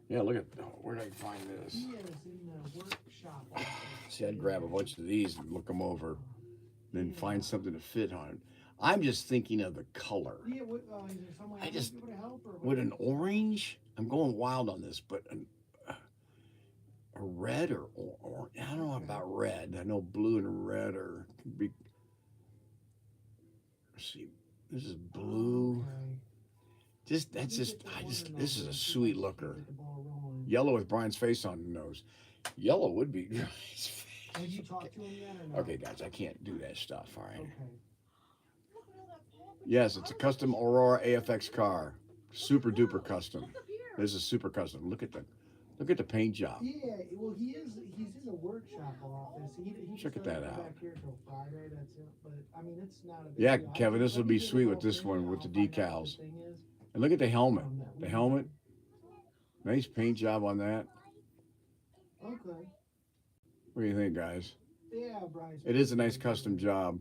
Yeah, look at, where did I find this? He is in the workshop office. See, I'd grab a bunch of these and look them over, then find something to fit on. I'm just thinking of the color. Yeah, what, is there someone else able to help, or With an orange, I'm going wild on this, but a red or I don't know about red. I know blue and red are be. Let's see, this is blue. Okay. This is a sweet looker. Yellow with Brian's face on the nose. Yellow would be nice. Have you talked to him yet or not? Okay, guys, I can't do that stuff. All right. Okay. Yes, it's a custom Aurora AFX car, super duper custom. This is super custom. Look at the paint job. Yeah, well, he's in the workshop office. He Check just that doesn't go out. back here till Friday. That's it. But I mean, it's not a big Yeah, deal. Kevin, this will be Let me sweet get with it this all one figured with the out. I'll find out what decals. the thing is. And look at the helmet. That The we- helmet. Nice paint job on that. Okay. What do you think, guys? Yeah, Bryce. It is a nice custom job.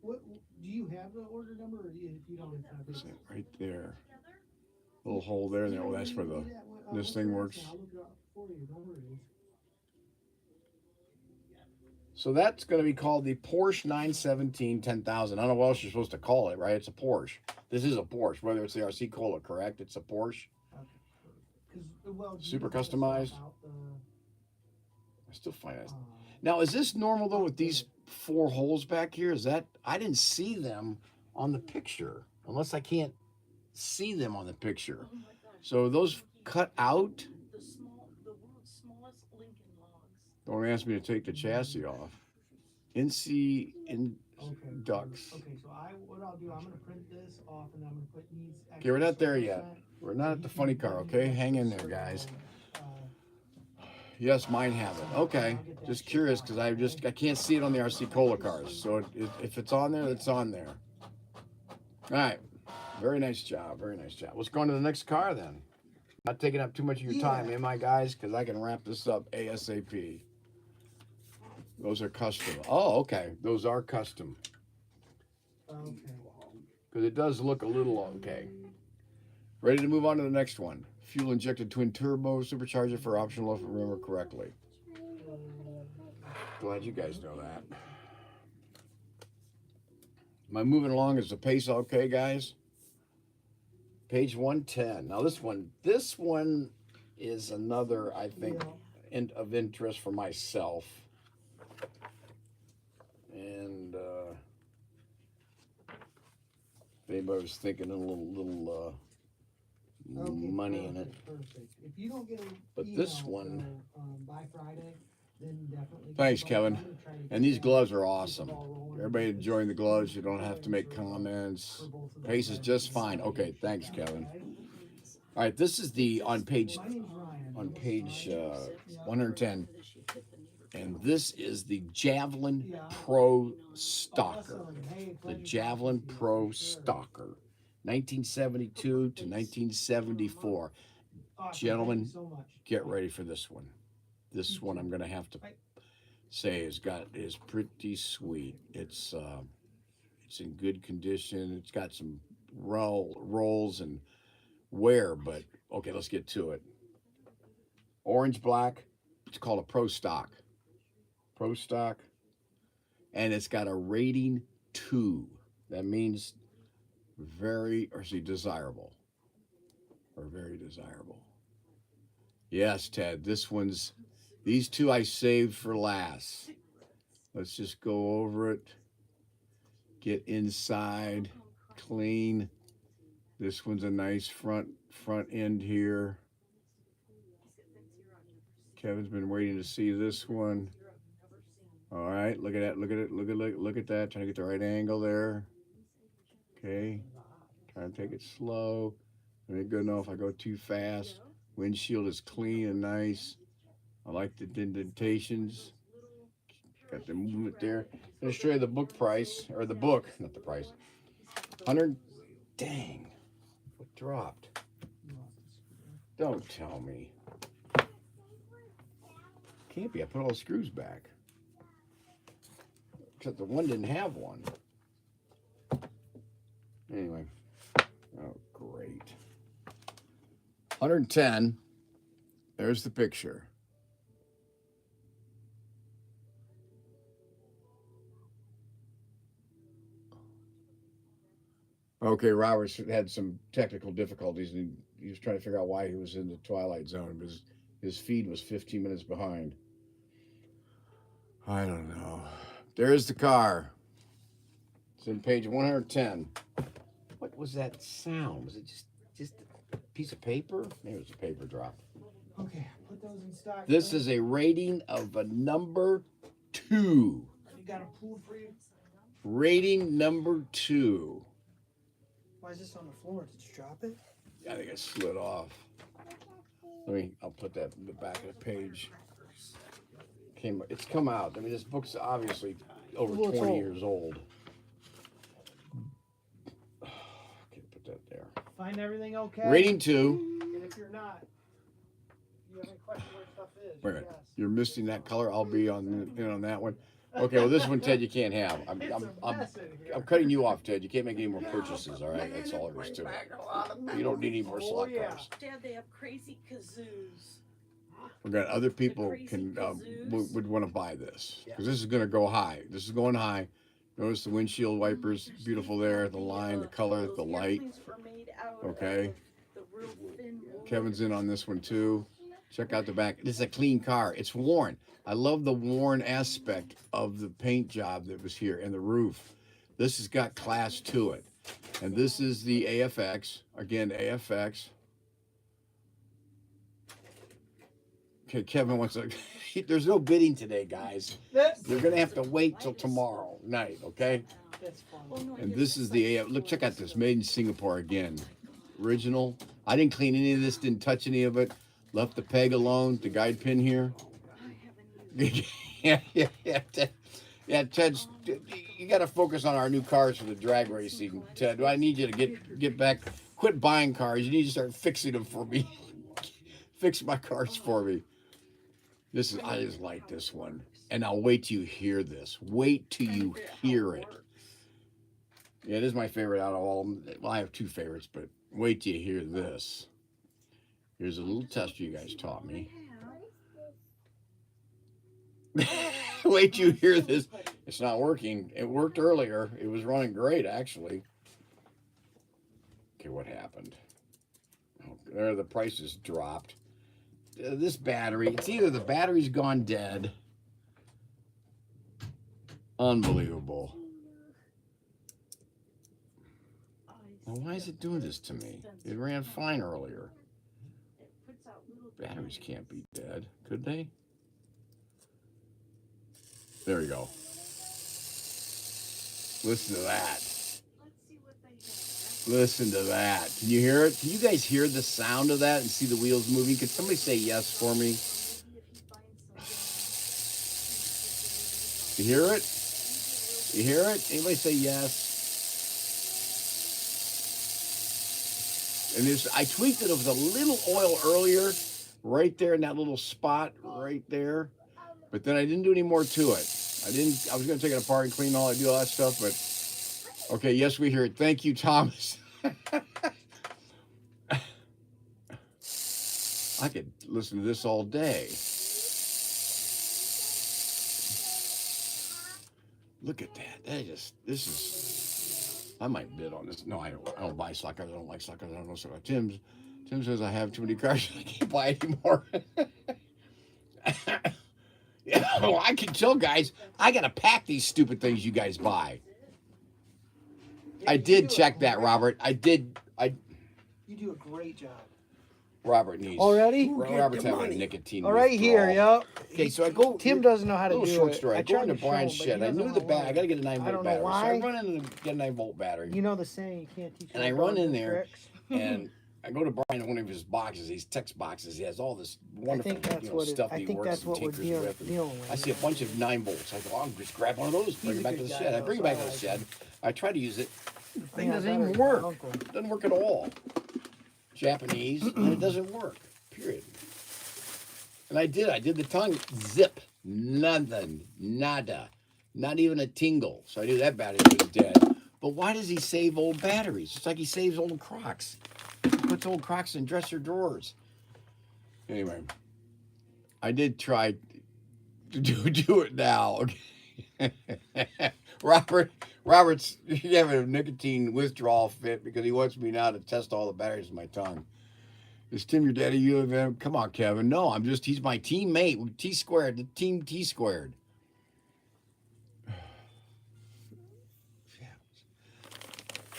What do you have the order number, or if you don't have it? See it right there. Little hole there. And there. Oh, that's where this thing works. I'll look it up for you. Don't worry. So that's going to be called the Porsche 917 10,000. I don't know what else you're supposed to call it, right? It's a Porsche. This is a Porsche, whether it's the RC Cola, correct? It's a Porsche. Well, Super you know, customized? about the, I still find it. Now, is this normal though with these 4 holes back here? Is that, I didn't see them on the picture, unless I can't see them on the picture. So are those cut out? The world's smallest Lincoln logs. Don't ask me to take the chassis off. In ducks. Okay, so what I'll do, I'm gonna print this off and I'm gonna put these. Okay, we're not there yet. We're not at the funny car, okay? Hang in there, guys. Yes, mine have it. Okay, just curious because I can't see it on the RC Cola cars. So if it's on there, it's on there. All right, very nice job, very nice job. Let's go on to the next car then. Not taking up too much of your time, am I, guys? Because I can wrap this up ASAP. Those are custom. Oh, okay, those are custom. Okay. Because it does look a little okay. Ready to move on to the next one. Fuel injected twin turbo supercharger for optional if I remember correctly. Glad you guys know that. Am I moving along? Is the pace okay, guys? Page 110. Now this one is another, I think, of interest for myself. And if anybody was thinking a little money in it. Perfect. If you don't get But this one, by Friday, then definitely. thanks, Kevin. And these gloves are awesome. Everybody Everybody enjoying the gloves. You don't have to make comments. Pace is just fine. Okay, thanks, Kevin. All right, this is the on page 110, and this is the Javelin Pro Stalker. The Javelin Pro Stalker, 1972 to 1974. Gentlemen, get ready for this one. This one I'm gonna have to say is pretty sweet. It's in good condition. It's got some rolls and wear, but okay, let's get to it. Orange black. It's called a Pro Stock. Pro Stock, and it's got a rating 2. That means desirable or very desirable. Yes, Ted. These two I saved for last. Let's just go over it. Get inside, clean. This one's a nice front end here. Kevin's been waiting to see this one. All right, look at that. Look at that. Trying to get the right angle there. Okay. Trying to take it slow. Ain't good enough. I go too fast. Windshield is clean and nice. I like the indentations. Got the movement there. I'm gonna show you the book price, or the book, not the price. 100. Dang. What dropped? Don't tell me. Can't be. I put all the screws back. Except the one didn't have one. Anyway. Oh, great. 110. There's the picture. Okay, Roberts had some technical difficulties, and he was trying to figure out why he was in the Twilight Zone, because his feed was 15 minutes behind. I don't know. There's the car. It's in page 110. What was that sound? Was it just a piece of paper? Maybe it was a paper drop. Okay, put those in stock. This is a rating of a number 2. You got a pool for you? Rating number 2. Why is this on the floor? Did you drop it? I think it slid off. I'll put that in the back of the page. It's come out. I mean, this book's obviously over 20 years old. Okay, put that there. Find everything okay? Rating 2. And if you're not, if you have any question where stuff is, Wait a minute. yes. You're missing that color. I'll be on that one. Okay, well, this one, Ted, you can't have. I'm cutting you off, Ted. You can't make any more purchases, all right? That's all there is to it. You don't need any more slot cars. Dad, they have crazy kazoos. We've got other people would want to buy this, because this is going to go high. This is going high. Notice the windshield wipers, beautiful there. The line, the color, the light. Okay. Kevin's in on this one too. Check out the back. This is a clean car. It's worn. I love the worn aspect of the paint job that was here and the roof. This has got class to it. And this is the AFX. Again, AFX. Okay, Kevin wants to... There's no bidding today, guys. You're going to have to wait till tomorrow night, okay? That's fun. And this is the AF... Look, check out this. Made in Singapore again. Original. I didn't clean any of this. Didn't touch any of it. Left the peg alone. The guide pin here. Yeah, Ted, you got to focus on our new cars for the drag racing. Ted, I need you to get back. Quit buying cars. You need to start fixing them for me. Fix my cars for me. I just like this one. And I'll wait till you hear this. Wait till you hear it. Yeah, this is my favorite out of all of them. Well, I have 2 favorites, but wait till you hear this. Here's a little tester you guys taught me. Wait till you hear this. It's not working. It worked earlier. It was running great, actually. Okay, what happened? Oh, there, the prices dropped. This battery, it's either the battery's gone dead. Unbelievable. Well, why is it doing this to me? It ran fine earlier. Batteries can't be dead, could they? There we go. Listen to that. Listen to that. Can you hear it? Can you guys hear the sound of that and see the wheels moving? Could somebody say yes for me? You hear it? You hear it? Anybody say yes? And I tweaked it with a little oil earlier, right there in that little spot right there. But then I didn't do any more to it. I was going to take it apart and clean all that, do all that stuff, but okay, yes, we hear it. Thank you, Thomas. I could listen to this all day. Look at that. I might bid on this. No, I don't buy slot cars. I don't like slot cars. I don't know slot cars. Tim says I have too many cars. I can't buy anymore. Yeah, well, I can tell, guys, I got to pack these stupid things you guys buy. I did check that, Robert. You do a great job. Robert needs. Already? Robert's having a nicotine All right, here, withdrawal. yep. Okay, so I go. Tim doesn't know how to Little do short it. story. I go tried into to show Brian's him, but shed. he I knew doesn't the wanna bag. I learn. got to get a 9 I volt don't know battery. So I why. run in and get a 9 volt battery. You know the saying, you can't teach. And I little run dog in new there, tricks. and I go to Brian in one of his boxes, these text boxes. He has all this wonderful stuff I he think works that's and what we're tinkers dealing with. And with. I see a bunch of 9 volts. I go, I'll just grab one of those, bring He's it a back to good the guy, shed. I though, bring it so back I to the like shed. him. I try to use it. The thing Yeah, doesn't better even than my work. uncle. Doesn't work at all. Japanese, and it doesn't work. Period. And I did the tongue, zip, nothing, nada, not even a tingle. So I knew that battery was dead. But why does he save old batteries? It's like he saves old Crocs. He puts old Crocs in dresser drawers. Anyway, I did try to do it now. Robert's having a nicotine withdrawal fit because he wants me now to test all the batteries in my tongue. Is Tim your daddy? You have him? Come on, Kevin. No, he's my teammate. T squared, the team T squared.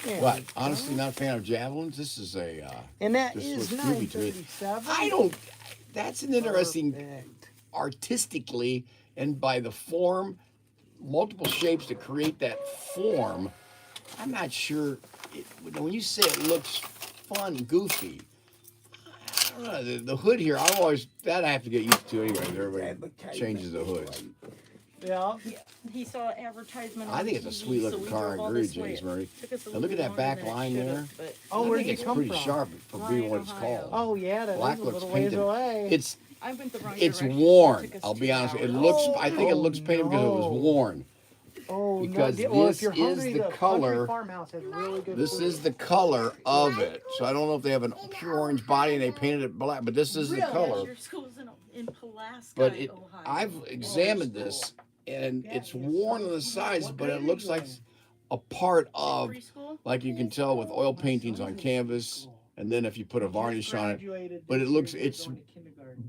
There What? we go. Honestly, not a fan of javelins. This is a. And that This is looks groovy to me. 937. I don't. That's an interesting, Perfect. artistically and by the form, multiple shapes to create that form. I'm not sure. When you say it looks fun, goofy. I don't know, the hood here, I have to get used to anyway. Everybody changes the hoods. Yeah. He saw an advertisement on I think it's a TV, sweet so looking we car. drove I all agree, this way. James Murray. Took us a Now look at little that bit back longer line than it there. should've, but Oh, I where think did it's you come pretty from? sharp for being Ryan, what it's Ohio. called. Oh yeah, that Black is a looks little ways painted. away. It's I went the wrong it's direction, so it worn. took us I'll be 2 honest. It hours. looks. I think it Oh, looks painted because it was no. worn. Oh because no! Well, this if you're is hungry, the Country color- Farmhouse has really good This food. is the color of it. So I don't know if they have a pure orange body and they painted it black, but this is the Yes, color. your school's in Pulaski, But it, Ohio. I've examined this, and it's worn on the sides, but it looks like a part of, Preschool? like you can tell with oil paintings on canvas, and then if you put a varnish on it, but it looks, it's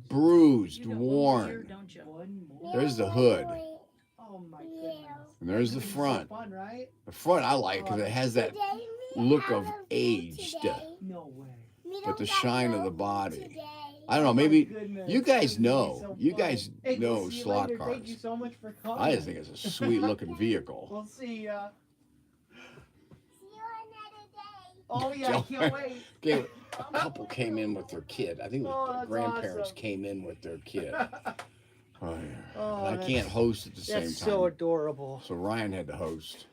bruised, You got one more worn. year, don't you? There's the hood, Oh my goodness. and there's the This is so front. fun, right? The front I like because it has that look of aged, No way. but the shine of the body. I don't know, Oh my maybe goodness. you guys This is gonna be know. so You fun. guys Hey, know we'll see you slot later. Thank you cars. so much for coming. I just think it's a sweet looking vehicle. We'll see ya. Oh yeah, I Joe- can't wait. Okay, a couple came in with their kid. I think it was Oh, the that's grandparents awesome. came in with their kid. Oh, yeah. Oh, And I that's- can't host at the same time. That's so adorable. So Ryan had to host.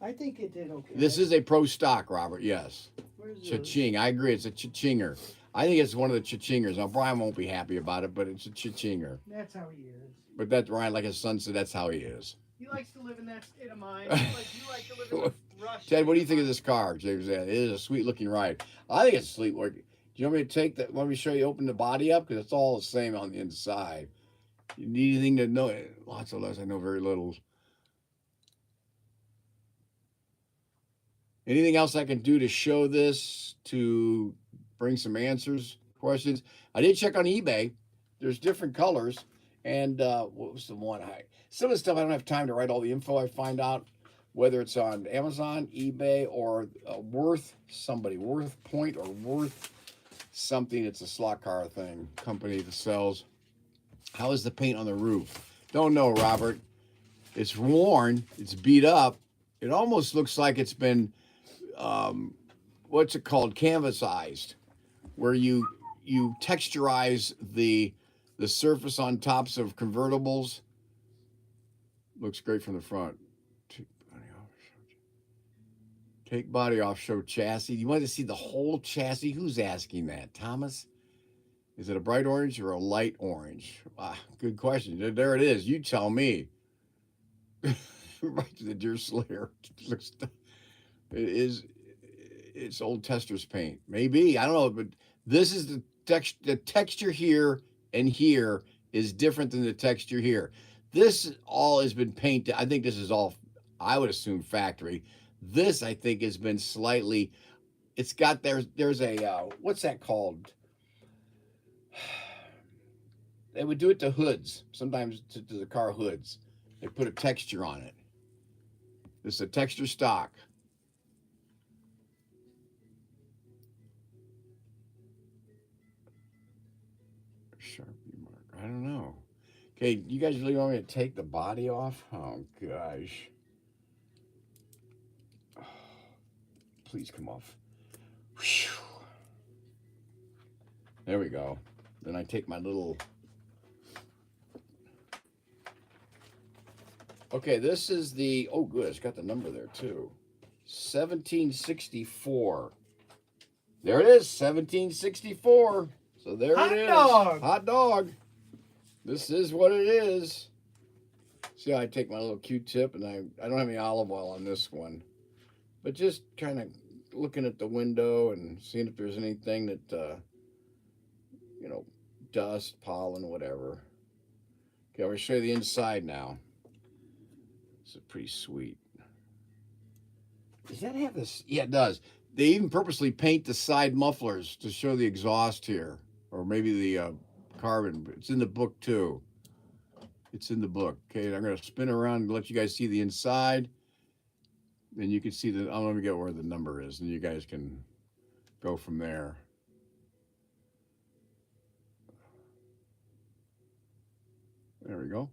I think it did okay. This is a pro stock, Robert. Yes. Where's the- Cha-ching. I agree. It's a cha-chinger. I think it's one of the cha-chingers. Now, Brian won't be happy about it, but it's a cha-chinger. That's how he is. But that's Ryan, like his son said, that's how he is. He likes to live in that state of mind. You like to live in the rush. Ted, what do you think of this car, James? It is a sweet looking ride. I think it's sweet looking. Do you want me to take that? Want me to show you open the body up? Because it's all the same on the inside. You need anything to know? Lots of less. I know very little. Anything else I can do to show this, to bring some answers, questions? I did check on eBay. There's different colors. And what was the one? Some of the stuff I don't have time to write all the info. I find out whether it's on Amazon, eBay, or Worth Point, or Worth something. It's a slot car thing, company that sells. How is the paint on the roof? Don't know, Robert. It's worn. It's beat up. It almost looks like it's been, what's it called? Canvasized, where you texturize the surface on tops of convertibles. Looks great from the front. Take body off, show chassis. You want to see the whole chassis? Who's asking that? Thomas? Is it a bright orange or a light orange? Ah, good question. There it is. You tell me. Right to the Deer Slayer. It's old Tester's paint. Maybe. I don't know. But this is the texture here and here is different than the texture here. This all has been painted. I think this is all, I would assume, factory. This, I think, has been slightly, it's got, there's a, what's that called? They would do it to hoods, sometimes to the car hoods. They put a texture on it. This is a texture stock. Sharpie mark. I don't know. Okay, you guys really want me to take the body off? Oh gosh. Oh, please come off. Whew. There we go. Then I take my little. Okay, this is the. Oh, good. It's got the number there too. 1764. There it is, 1764. So there Hot it is. dog. Hot dog. This is what it is. See how I take my little Q-tip, and I don't have any olive oil on this one. But just kind of looking at the window and seeing if there's anything that, dust, pollen, whatever. Okay, I'm going to show you the inside now. This is pretty sweet. Does that have this? Yeah, it does. They even purposely paint the side mufflers to show the exhaust here, or maybe the carbon. It's in the book too. It's in the book. Okay, I'm going to spin around and let you guys see the inside. Then you can see the. I'm going to get where the number is, and you guys can go from there. There we go.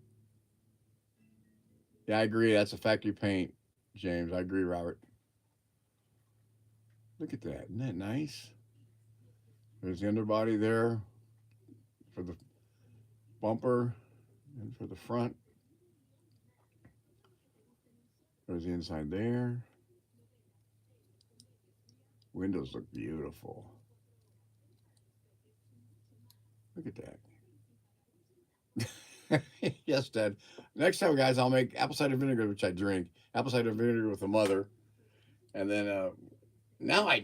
Yeah, I agree. That's a factory paint, James. I agree, Robert. Look at that. Isn't that nice? There's the underbody there for the bumper and for the front. There's the inside there. Windows look beautiful. Look at that. Yes, Dad. Next time, guys, I'll make apple cider vinegar, which I drink. Apple cider vinegar with a mother. And then now I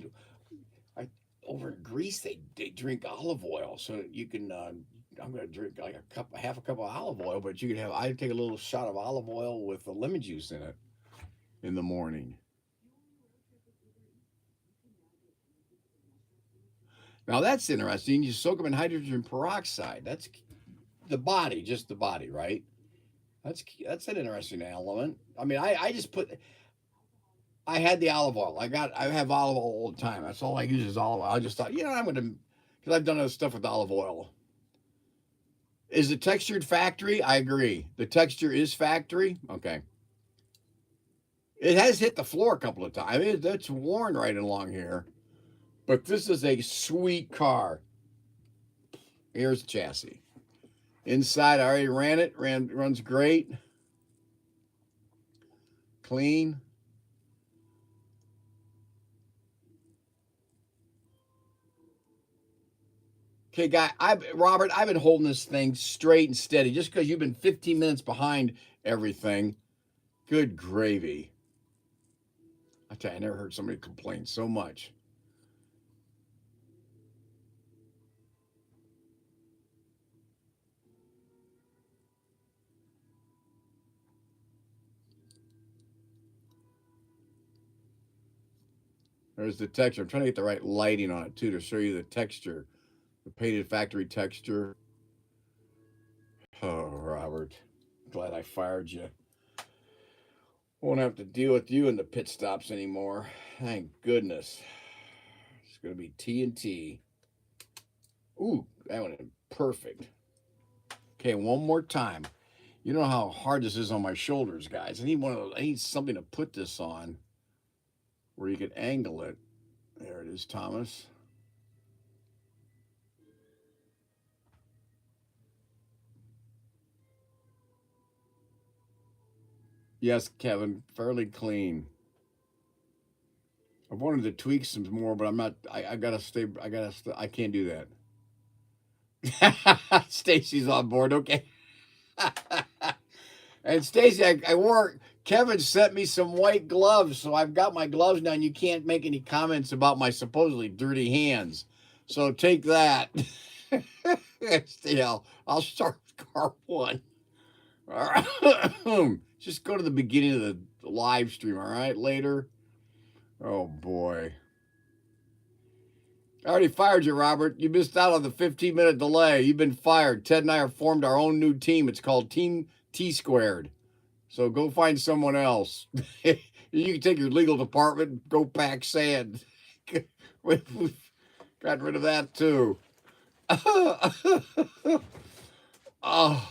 over in Greece they drink olive oil, so you can. I'm gonna drink like half a cup of olive oil, but you can have. I take a little shot of olive oil with the lemon juice in it in the morning. Now that's interesting. You soak them in hydrogen peroxide. That's the body, just the body, right? That's an interesting element. I mean, I just put. I had the olive oil. I have olive oil all the time. That's all I use is olive oil. I just thought, I'm gonna, because I've done other stuff with olive oil. Is it textured factory? I agree. The texture is factory. Okay. It has hit the floor a couple of times. I mean, it's worn right along here. But this is a sweet car. Here's the chassis. Inside, I already ran it. Runs great. Clean. Okay, Robert, I've been holding this thing straight and steady just because you've been 15 minutes behind everything. Good gravy. I tell you, I never heard somebody complain so much. There's the texture. I'm trying to get the right lighting on it, too, to show you the texture. The painted factory texture. Oh, Robert. Glad I fired you. Won't have to deal with you in the pit stops anymore. Thank goodness. It's going to be TNT. Ooh, that one is perfect. Okay, one more time. You know how hard this is on my shoulders, guys. I need something to put this on where you can angle it. There it is, Thomas. Yes, Kevin, fairly clean. I've wanted to tweak some more, but I'm not. I gotta stay. I can't do that. Stacy's on board. Okay. And Stacy, I work. Kevin sent me some white gloves, so I've got my gloves now, and you can't make any comments about my supposedly dirty hands. So take that. I'll start with car one. All right. Just go to the beginning of the live stream, all right, later. Oh, boy. I already fired you, Robert. You missed out on the 15-minute delay. You've been fired. Ted and I have formed our own new team. It's called Team T Squared. So go find someone else. You can take your legal department, go pack sand. We've gotten rid of that, too. Oh,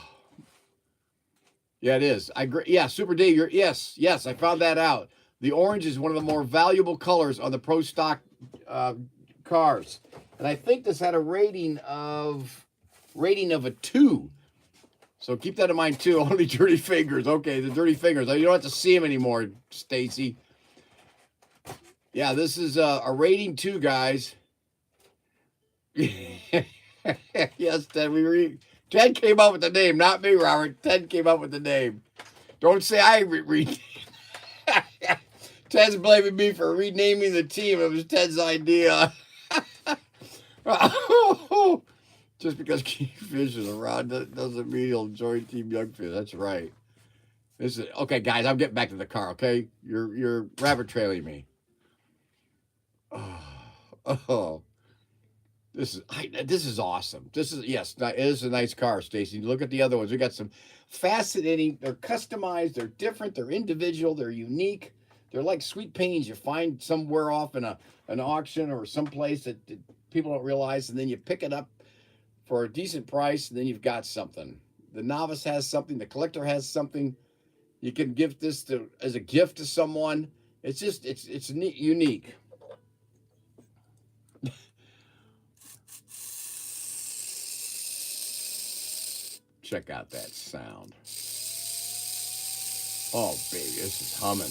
yeah, it is. I agree. Yeah, Super D. Yes. I found that out. The orange is one of the more valuable colors on the pro stock cars, and I think this had a rating of a 2. So keep that in mind too. Only dirty fingers. Okay, the dirty fingers. You don't have to see them anymore, Stacy. Yeah, this is a rating 2, guys. Yes, Ted. Ted came up with the name, not me, Robert. Ted came up with the name. Don't say I read. Ted's blaming me for renaming the team. It was Ted's idea. Just because Kingfish is around doesn't mean he'll join Team Youngfish. That's right. This is okay, guys. I'm getting back to the car. Okay, you're rabbit trailing me. Oh, this is awesome. It is a nice car, Stacy. Look at the other ones. We got some fascinating. They're customized. They're different. They're individual. They're unique. They're like sweet pains you find somewhere off in an auction or someplace that people don't realize, and then you pick it up for a decent price, and then you've got something. The novice has something. The collector has something. You can give this as a gift to someone. It's just it's neat, unique. Check out that sound. Oh, baby, this is humming.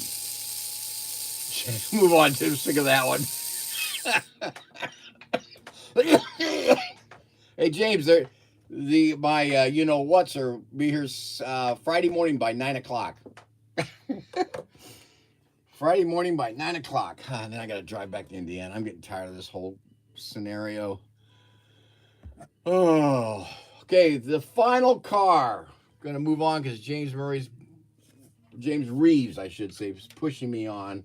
Move on, Tim. Sick of that one. Hey, James, my you know what's are be here Friday morning by 9 o'clock. Friday morning by 9 o'clock. And then I got to drive back to Indiana. I'm getting tired of this whole scenario. Oh, okay. The final car. Going to move on because James Reeves, I should say, is pushing me on.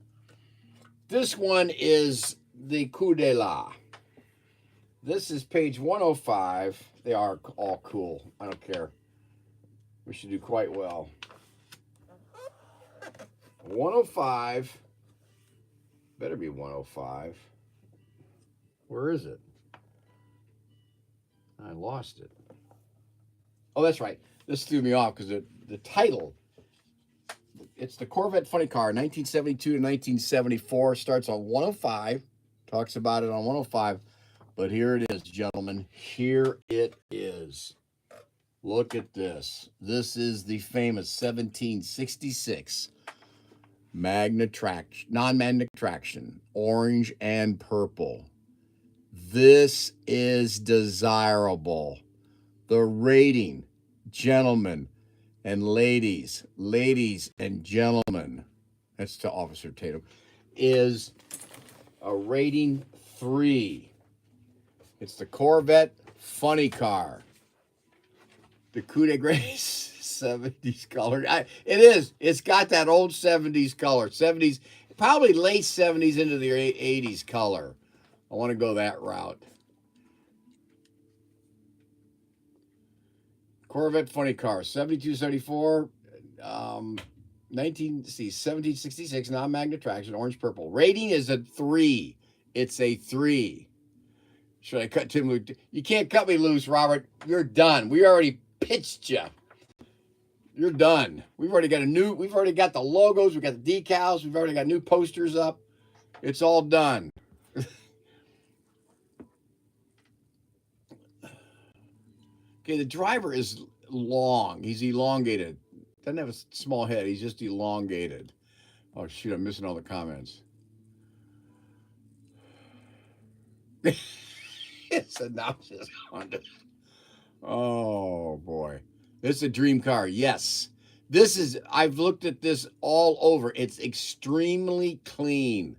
This one is the Coup de la. This is page 105. They are all cool. I don't care. We should do quite well. 105. Better be 105. Where is it? I lost it. Oh, that's right. This threw me off because the title, it's the Corvette Funny Car, 1972 to 1974. Starts on 105. Talks about it on 105. But here it is, gentlemen. Here it is. Look at this. This is the famous 1766 non-magnet traction, orange and purple. This is desirable. The rating, gentlemen and ladies and gentlemen, that's to Officer Tatum, is a rating 3. It's the Corvette Funny Car. The Coup de Grace 70s color. It is. It's got that old 70s color. 70s, probably late 70s into the 80s color. I want to go that route. Corvette Funny Car, 72, 74, 1766, non-magnet traction, orange purple. Rating is a 3. It's a 3. Should I cut Tim loose? You can't cut me loose, Robert. You're done. We already pitched you. You're done. We've already got the logos, we've got the decals, we've already got new posters up. It's all done. Okay, the driver is long. He's elongated. Doesn't have a small head. He's just elongated. Oh, shoot, I'm missing all the comments. It's a nauseous Honda. Oh, boy. This is a dream car. Yes. I've looked at this all over. It's extremely clean.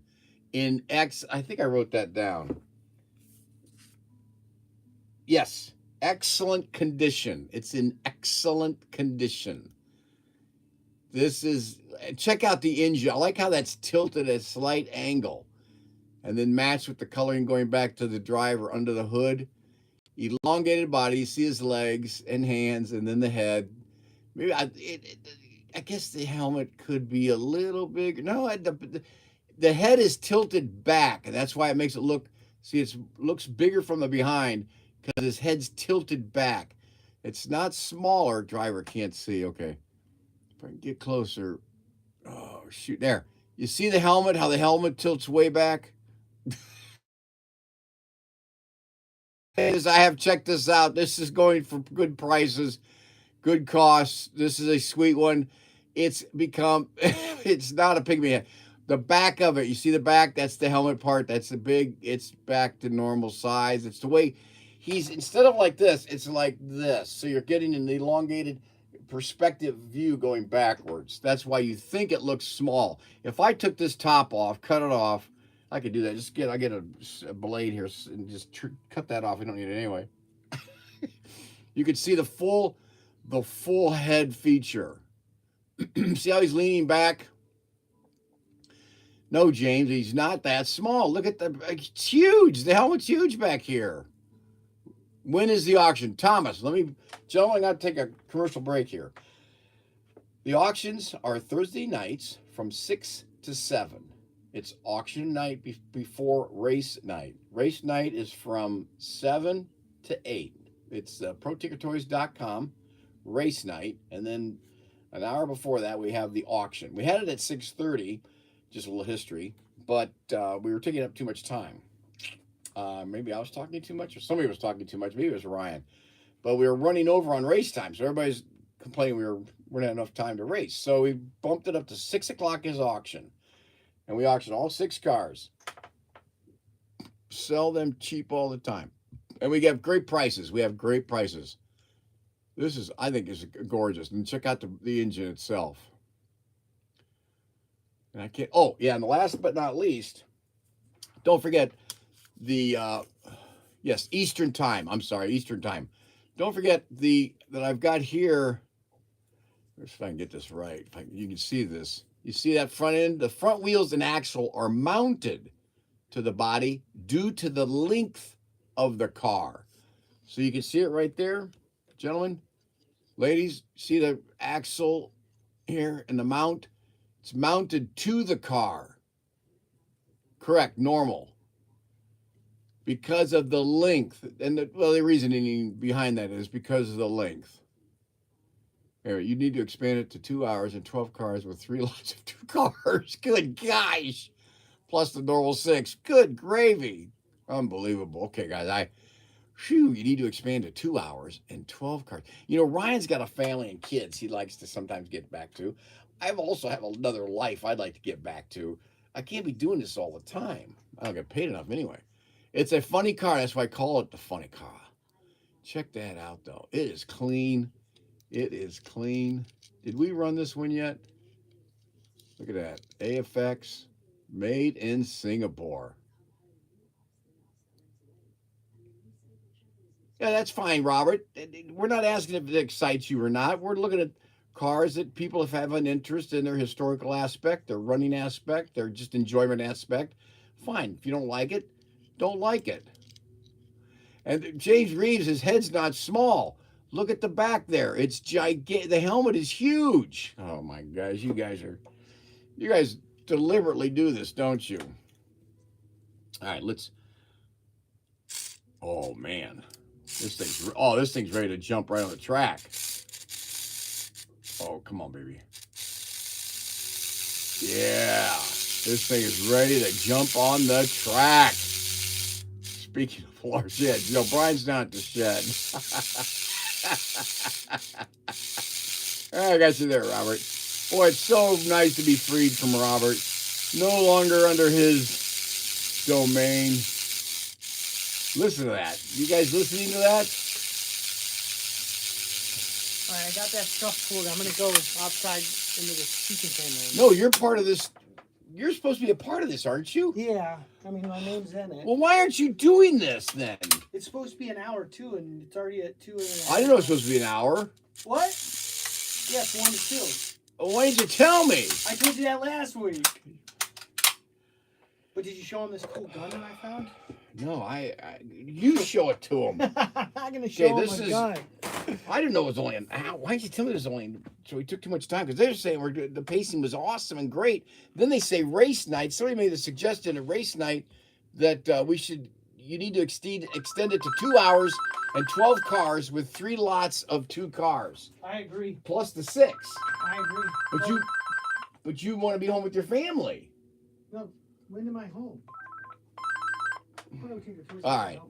I think I wrote that down. Yes. Excellent condition. It's in excellent condition. Check out the engine. I like how that's tilted at a slight angle. And then matched with the coloring going back to the driver under the hood. Elongated body. You see his legs and hands and then the head. Maybe I guess the helmet could be a little bigger. No, the head is tilted back, and that's why it makes it look. See, it looks bigger from the behind. because his head's tilted back. It's not smaller. Driver can't see. Okay. If I can get closer. Oh, shoot. There. You see the helmet, how the helmet tilts way back? I have checked this out. This is going for good prices, good costs. This is a sweet one. It's become, it's not a pygmy head. The back of it, you see the back? That's the helmet part. That's the big, it's back to normal size. It's the way he's, instead of like this, it's like this. So you're getting an elongated perspective view going backwards. That's why you think it looks small. If I took this top off, cut it off, I could do that. I get a blade here and just cut that off. We don't need it anyway. You could see the full head feature. See how he's leaning back? No, James, he's not that small. Look at it's huge. The helmet's huge back here. When is the auction? Thomas, gentlemen, I got to take a commercial break here. The auctions are Thursday nights from 6 to 7. It's auction night before race night. Race night is from 7 to 8. It's ProTinkerToys.com, race night, and then an hour before that we have the auction. We had it at 6:30, just a little history, but we were taking up too much time. Maybe I was talking too much, or somebody was talking too much. Maybe it was Ryan. But we were running over on race time, so everybody's complaining we didn't have enough time to race. So we bumped it up to 6 o'clock as auction. And we auction all 6 cars. Sell them cheap all the time. And we get great prices. We have great prices. This is, I think, is gorgeous. And check out the engine itself. And I can't, oh, yeah, and the last but not least, don't forget the, yes, Eastern time. I'm sorry, Eastern time. Don't forget that I've got here, if I can get this right, you can see this. You see that front end? The front wheels and axle are mounted to the body due to the length of the car. So you can see it right there, gentlemen, ladies. See the axle here and the mount? It's mounted to the car. Correct, normal. Because of the length. And the reasoning behind that is because of the length. Anyway, you need to expand it to 2 hours and 12 cars with 3 lots of 2 cars. Good gosh. Plus the normal 6. Good gravy. Unbelievable. Okay, guys, you need to expand to 2 hours and 12 cars. You know, Ryan's got a family and kids he likes to sometimes get back to. I also have another life I'd like to get back to. I can't be doing this all the time. I don't get paid enough anyway. It's a funny car. That's why I call it the funny car. Check that out, though. It is clean. It is clean. Did we run this one yet? Look at that. AFX, made in Singapore. Yeah, that's fine, Robert. We're not asking if it excites you or not. We're looking at cars that people have an interest in, their historical aspect, their running aspect, their just enjoyment aspect. Fine. If you don't like it, don't like it. And James Reeves, his head's not small. Look at the back there. It's gigantic. The helmet is huge. Oh my gosh, you guys deliberately do this, don't you? All right, oh man. This thing's ready to jump right on the track. Oh, come on, baby. Yeah. This thing is ready to jump on the track. Speaking of our shed, Brian's not at the shed. I got you there, Robert. Boy, it's so nice to be freed from Robert. No longer under his domain. Listen to that. You guys listening to that? All right, I got that stuff pulled. I'm going to go outside into the sea container. No, you're part of this. You're supposed to be a part of this, aren't you? Yeah, I mean, my name's in it. Well, why aren't you doing this then? It's supposed to be an hour, too, and it's already at 2 a.m. I didn't know it was supposed to be an hour. What? Yes, 1 to 2. Well, why didn't you tell me? I told you that last week. But did you show him this cool gun that I found? No, you show it to him. I'm going to show him a gun. I didn't know it was only an hour. Why didn't you tell me it was only? So we took too much time because they're saying the pacing was awesome and great. Then they say race night. Somebody made a suggestion at race night that we should you need to extend it to 2 hours and 12 cars with 3 lots of 2 cars I agree. plus the 6. I agree. But you want to be home with your family. No, when am I home? All right.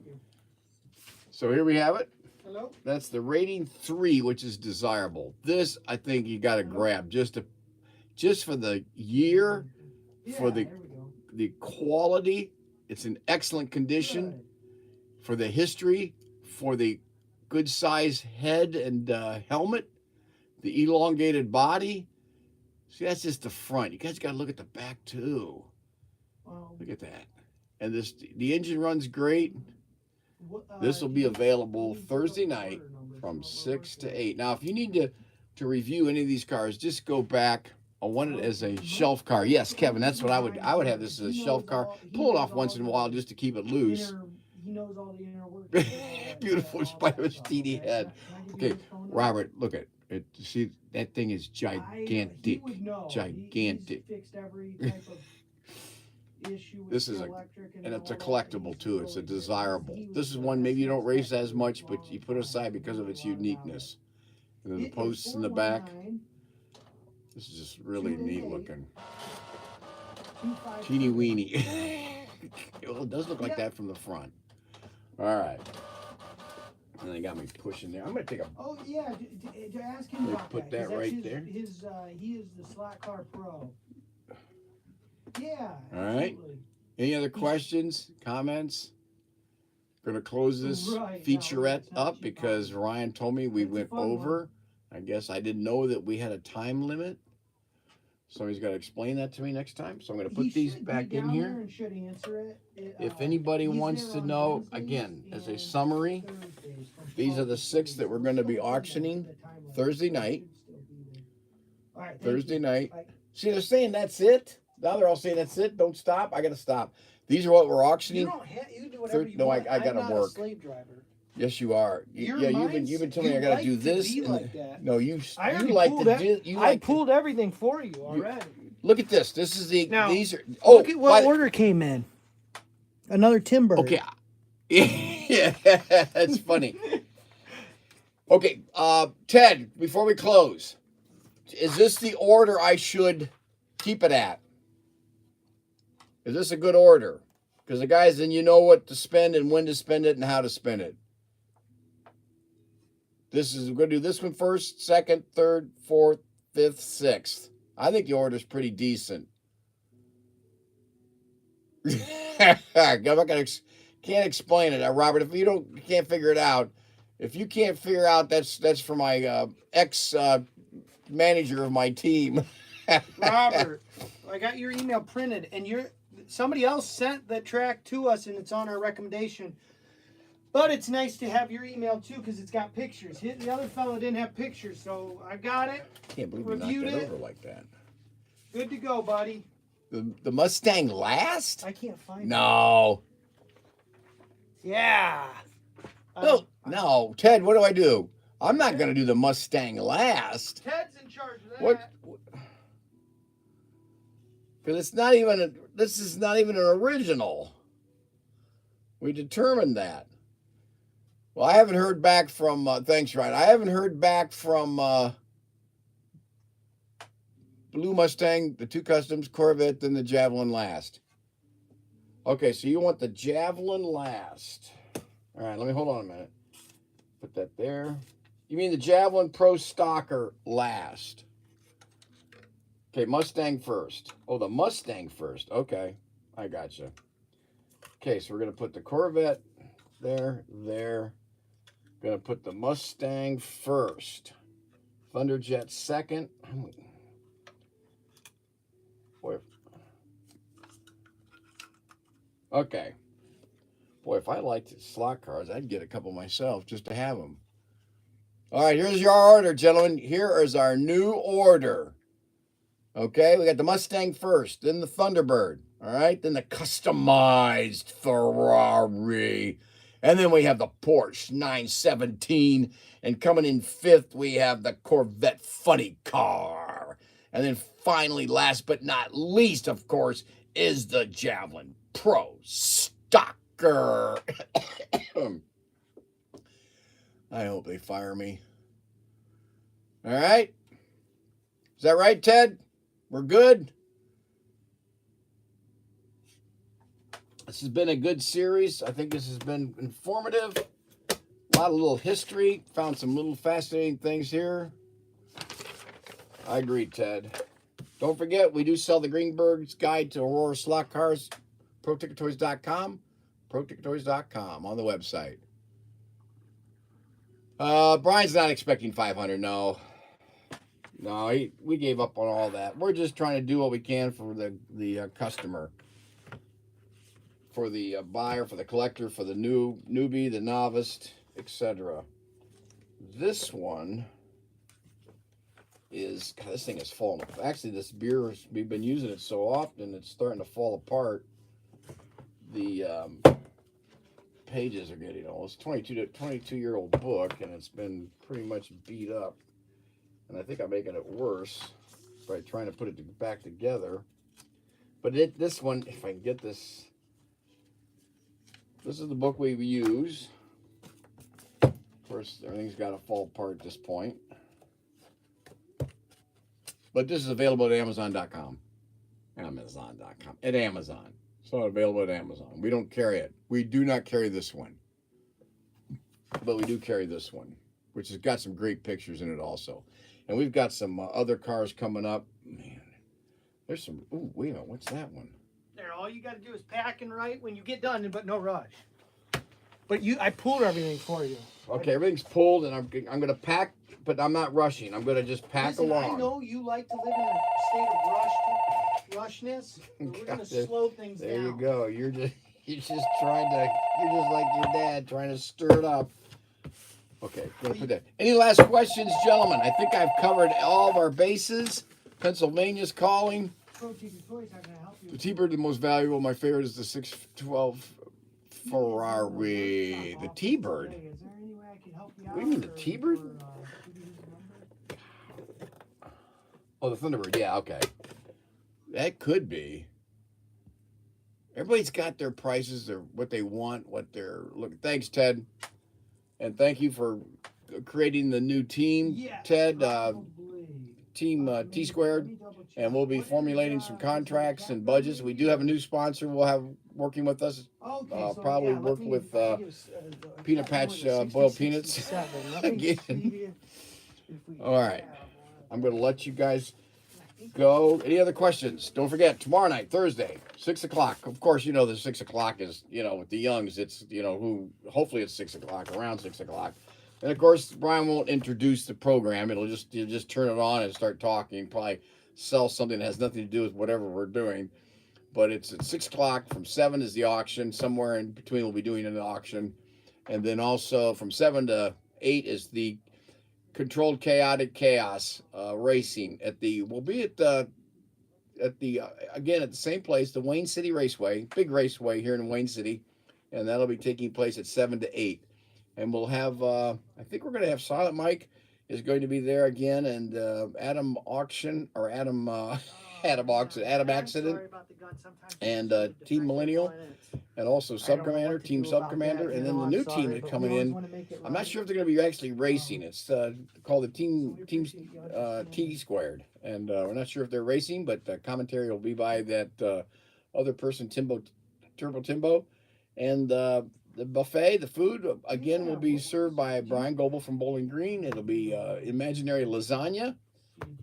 So here we have it. Hello? That's the rating 3, which is desirable. This I think you got to grab just for the year, for the quality. It's in excellent condition. Good. For the history, for the good size head and helmet, the elongated body. See, that's just the front. You guys got to look at the back too. Look at that. And the engine runs great. This will be available Thursday night from 6 to 8. Now, if you need to review any of these cars, just go back. I want it as a shelf car. Yes, Kevin, that's what I would have this as a shelf car. Pull it off once in a while just to keep it loose. He knows all the inner workings. Beautiful Spanish TD head. Okay, Robert, look at it. See, that thing is gigantic. Gigantic. Fixed every type of issue with This is and it's a collectible too. It's a desirable. This is one maybe you don't race as much, but you put aside because of its uniqueness. And then the posts in the back. This is just really neat looking. Teeny weeny. Well, it does look like that from the front. All right. And they got me pushing there. I'm going to take a... Oh, yeah. To ask him about put that. that right there. He is the Slot Car Pro. Yeah. All right. Absolutely. Any other questions, comments? Going to close this featurette up because Ryan told me we went over. I guess I didn't know that we had a time limit. So he's got to explain that to me next time. So I'm going to put these back in here. And should answer it. If anybody wants to know, again, as a summary, these are the 6 that we're going to be auctioning Thursday night. Thursday night. See, they're saying that's it. Now they're all saying that's it. Don't stop. I got to stop. These are what we're auctioning. You don't have, you do whatever you No, want. I got to I'm not work. a slave driver. Yes, you are. You're you've been telling me I got to do this. No, you like to. I pulled everything for you already. Look at this. This is the. Now, these are. Look at what order came in. Another timber. Okay. Yeah, that's funny. Okay, Ted. Before we close, is this the order I should keep it at? Is this a good order? Because the guys, then you know what to spend and when to spend it and how to spend it. We're going to do this one first, second, third, fourth, fifth, sixth. I think the order's pretty decent. I'm not gonna, can't explain it, Robert. If you can't figure it out, if you can't figure out, that's for my ex manager of my team. Robert, I got your email printed, and somebody else sent the track to us, and it's on our recommendation. But it's nice to have your email too, because it's got pictures. The other fellow didn't have pictures, so I got it. Can't believe you knocked that over like that. Good to go, buddy. The Mustang last? I can't find it. No. Yeah. No, Ted. What do I do? I'm not going to do the Mustang last. Ted's in charge of that. What? Because it's not even. This is not even an original. We determined that. Well, I haven't heard back from. Thanks, Ryan. I haven't heard back from Blue Mustang, the 2 Customs, Corvette, then the Javelin last. Okay, so you want the Javelin last. All right, let me hold on a minute. Put that there. You mean the Javelin Pro Stocker last? Okay, Mustang first. Oh, the Mustang first. Okay, I gotcha. Okay, so we're going to put the Corvette there. Going to put the Mustang first. Thunderjet second. Boy. Okay. Boy, if I liked slot cars, I'd get a couple myself just to have them. All right, here's your order, gentlemen. Here is our new order. Okay, we got the Mustang first, then the Thunderbird. All right, then the customized Ferrari. And then we have the Porsche 917. And coming in 5th, we have the Corvette Funny Car. And then finally, last but not least, of course, is the Javelin Pro Stocker. Grr. I hope they fire me. All right. Is that right, Ted? We're good? This has been a good series. I think this has been informative. A lot of little history. Found some little fascinating things here. I agree, Ted. Don't forget, we do sell the Greenberg's Guide to Aurora Slot Cars. ProTinkerToys.com. ProTinkerToys.com on the website. Brian's not expecting 500. No, we gave up on all that. We're just trying to do what we can for the customer, for the buyer, for the collector, for the newbie, the novice, etc. This one is, God, this thing is falling apart. Actually, this beer, we've been using it so often, it's starting to fall apart. The pages are getting old. It's 22-year-old book, and it's been pretty much beat up. And I think I'm making it worse by trying to put it back together. But this one, if I can get this, this is the book we use. Of course, everything's got to fall apart at this point. But this is available at Amazon.com. Amazon.com. At Amazon. It's not available at Amazon. We don't carry it. We do not carry this one. But we do carry this one, which has got some great pictures in it also. And we've got some other cars coming up. Man, there's some... Ooh, wait a minute. What's that one? There, all you got to do is pack and write when you get done, but no rush. But I pulled everything for you. Okay, everything's pulled, and I'm going to pack, but I'm not rushing. I'm going to just pack Listen, along. I know you like to live in a state of rushness. We're going to slow things down. There you go. You're just trying to, you're just like your dad, trying to stir it up. Okay, gonna put that. Any last questions, gentlemen? I think I've covered all of our bases. Pennsylvania's calling. ProTinkerToys, how can I help you? The T-Bird, the most valuable. My favorite is the 612 Ferrari. The T-Bird. Is there any way I can help you out? What do you mean, the T-Bird? Oh, the Thunderbird. Yeah, okay. That could be. Everybody's got their prices, what they want, what they're looking. Thanks, Ted. And thank you for creating the new team, Ted. Team T Squared. And we'll be formulating some contracts and budgets. We do have a new sponsor we'll have working with us. Probably work with Peanut Patch Boiled Peanuts. Again. All right. I'm going to let you guys go. Any other questions? Don't forget, tomorrow night, Thursday, 6 o'clock. Of course, the 6 o'clock is, with the youngs, it's, hopefully it's 6 o'clock, around 6 o'clock. And of course, Brian won't introduce the program. You'll just turn it on and start talking. Probably sell something that has nothing to do with whatever we're doing. But it's at 6 o'clock. From 7 is the auction. Somewhere in between we'll be doing an auction. And then also from 7 to 8 is the Controlled Chaotic Chaos racing. We'll be at the again at the same place, the Wayne City Raceway, big raceway here in Wayne City. And that'll be taking place at 7 to 8. And we'll have, I think we're going to have Silent Mike is going to be there again, and Adam Accident, and Team Millennial, and also Sub Commander, Team Sub Commander, and then the new team that's coming in. I'm not sure if they're going to be actually racing. It's called the Team T Squared, and we're not sure if they're racing, but commentary will be by that other person, Turbo Timbo, and the buffet, the food, again, will be served by Brian Goebel from Bowling Green. It'll be imaginary lasagna.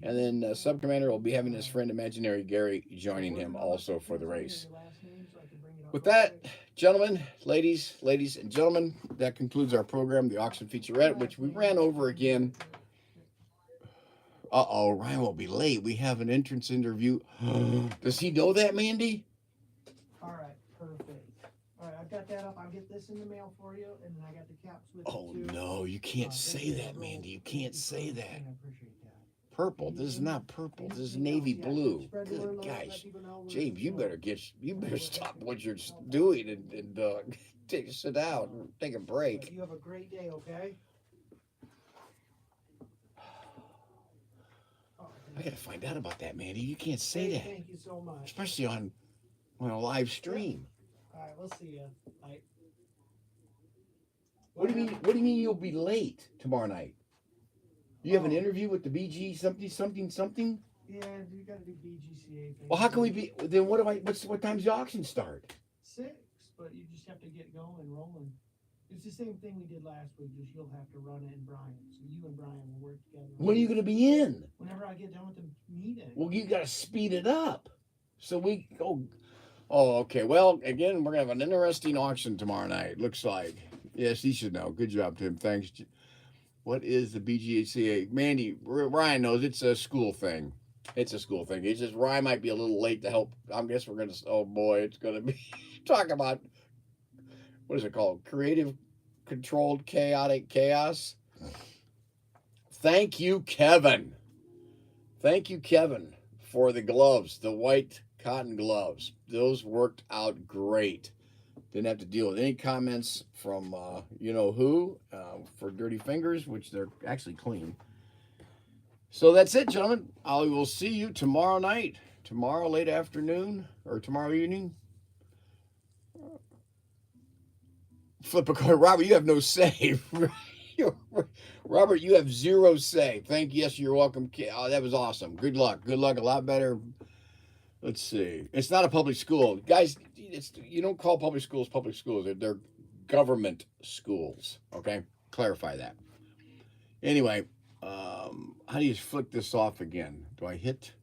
And then Sub-Commander will be having his friend Imaginary Gary joining him also for the race. With that, gentlemen, ladies and gentlemen, that concludes our program, the Auction Featurette, which we ran over again. Uh-oh, Ryan will be late. We have an entrance interview. Does he know that, Mandy? All right, perfect. All right, I've got that up. I'll get this in the mail for you, and then I got the caps with Oh, you too. no, you can't say that, Mandy. You can't say that. I appreciate that. Purple. This is not purple. This is navy blue. Good gosh, James, you better stop what you're doing and sit down and take a break. You have a great day, okay? I gotta find out about that, Mandy. You can't say that, Thank you so much. especially on a live stream. All right, we'll see you. What do you mean? What do you mean you'll be late tomorrow night? You have an Oh. interview with the BG something? Yeah, you got to do BGCA thing. Well, how can we be? Then what do I? What time's the auction start? 6, but you just have to get going, rolling. It's the same thing we did last week. Just you'll have to run it and Brian. So you and Brian will work together. When are you going to be in? Whenever I get done with the meeting. Well, you got to speed it up. So we go. Oh, okay. Well, again, we're gonna have an interesting auction tomorrow night. Looks like. Yes, he should know. Good job, Tim. Thanks. What is the BGACA? Mandy, Ryan knows it's a school thing. It's a school thing. He says Ryan might be a little late to help. I guess we're gonna. Oh boy, it's gonna be talk about what is it called? Creative, controlled, chaotic chaos. Thank you, Kevin. Thank you, Kevin, for the gloves, the white cotton gloves. Those worked out great. Didn't have to deal with any comments from you know who for dirty fingers, which they're actually clean. So that's it, gentlemen. I will see you tomorrow night, tomorrow late afternoon, or tomorrow evening. Flip a coin. Robert, you have no say. Robert, you have zero say. Thank you. Yes, you're welcome. Oh, that was awesome. Good luck. Good luck. A lot better. Let's see. It's not a public school. Guys, you don't call public schools. They're government schools. Okay? Clarify that. Anyway, how do you flick this off again? Do I hit?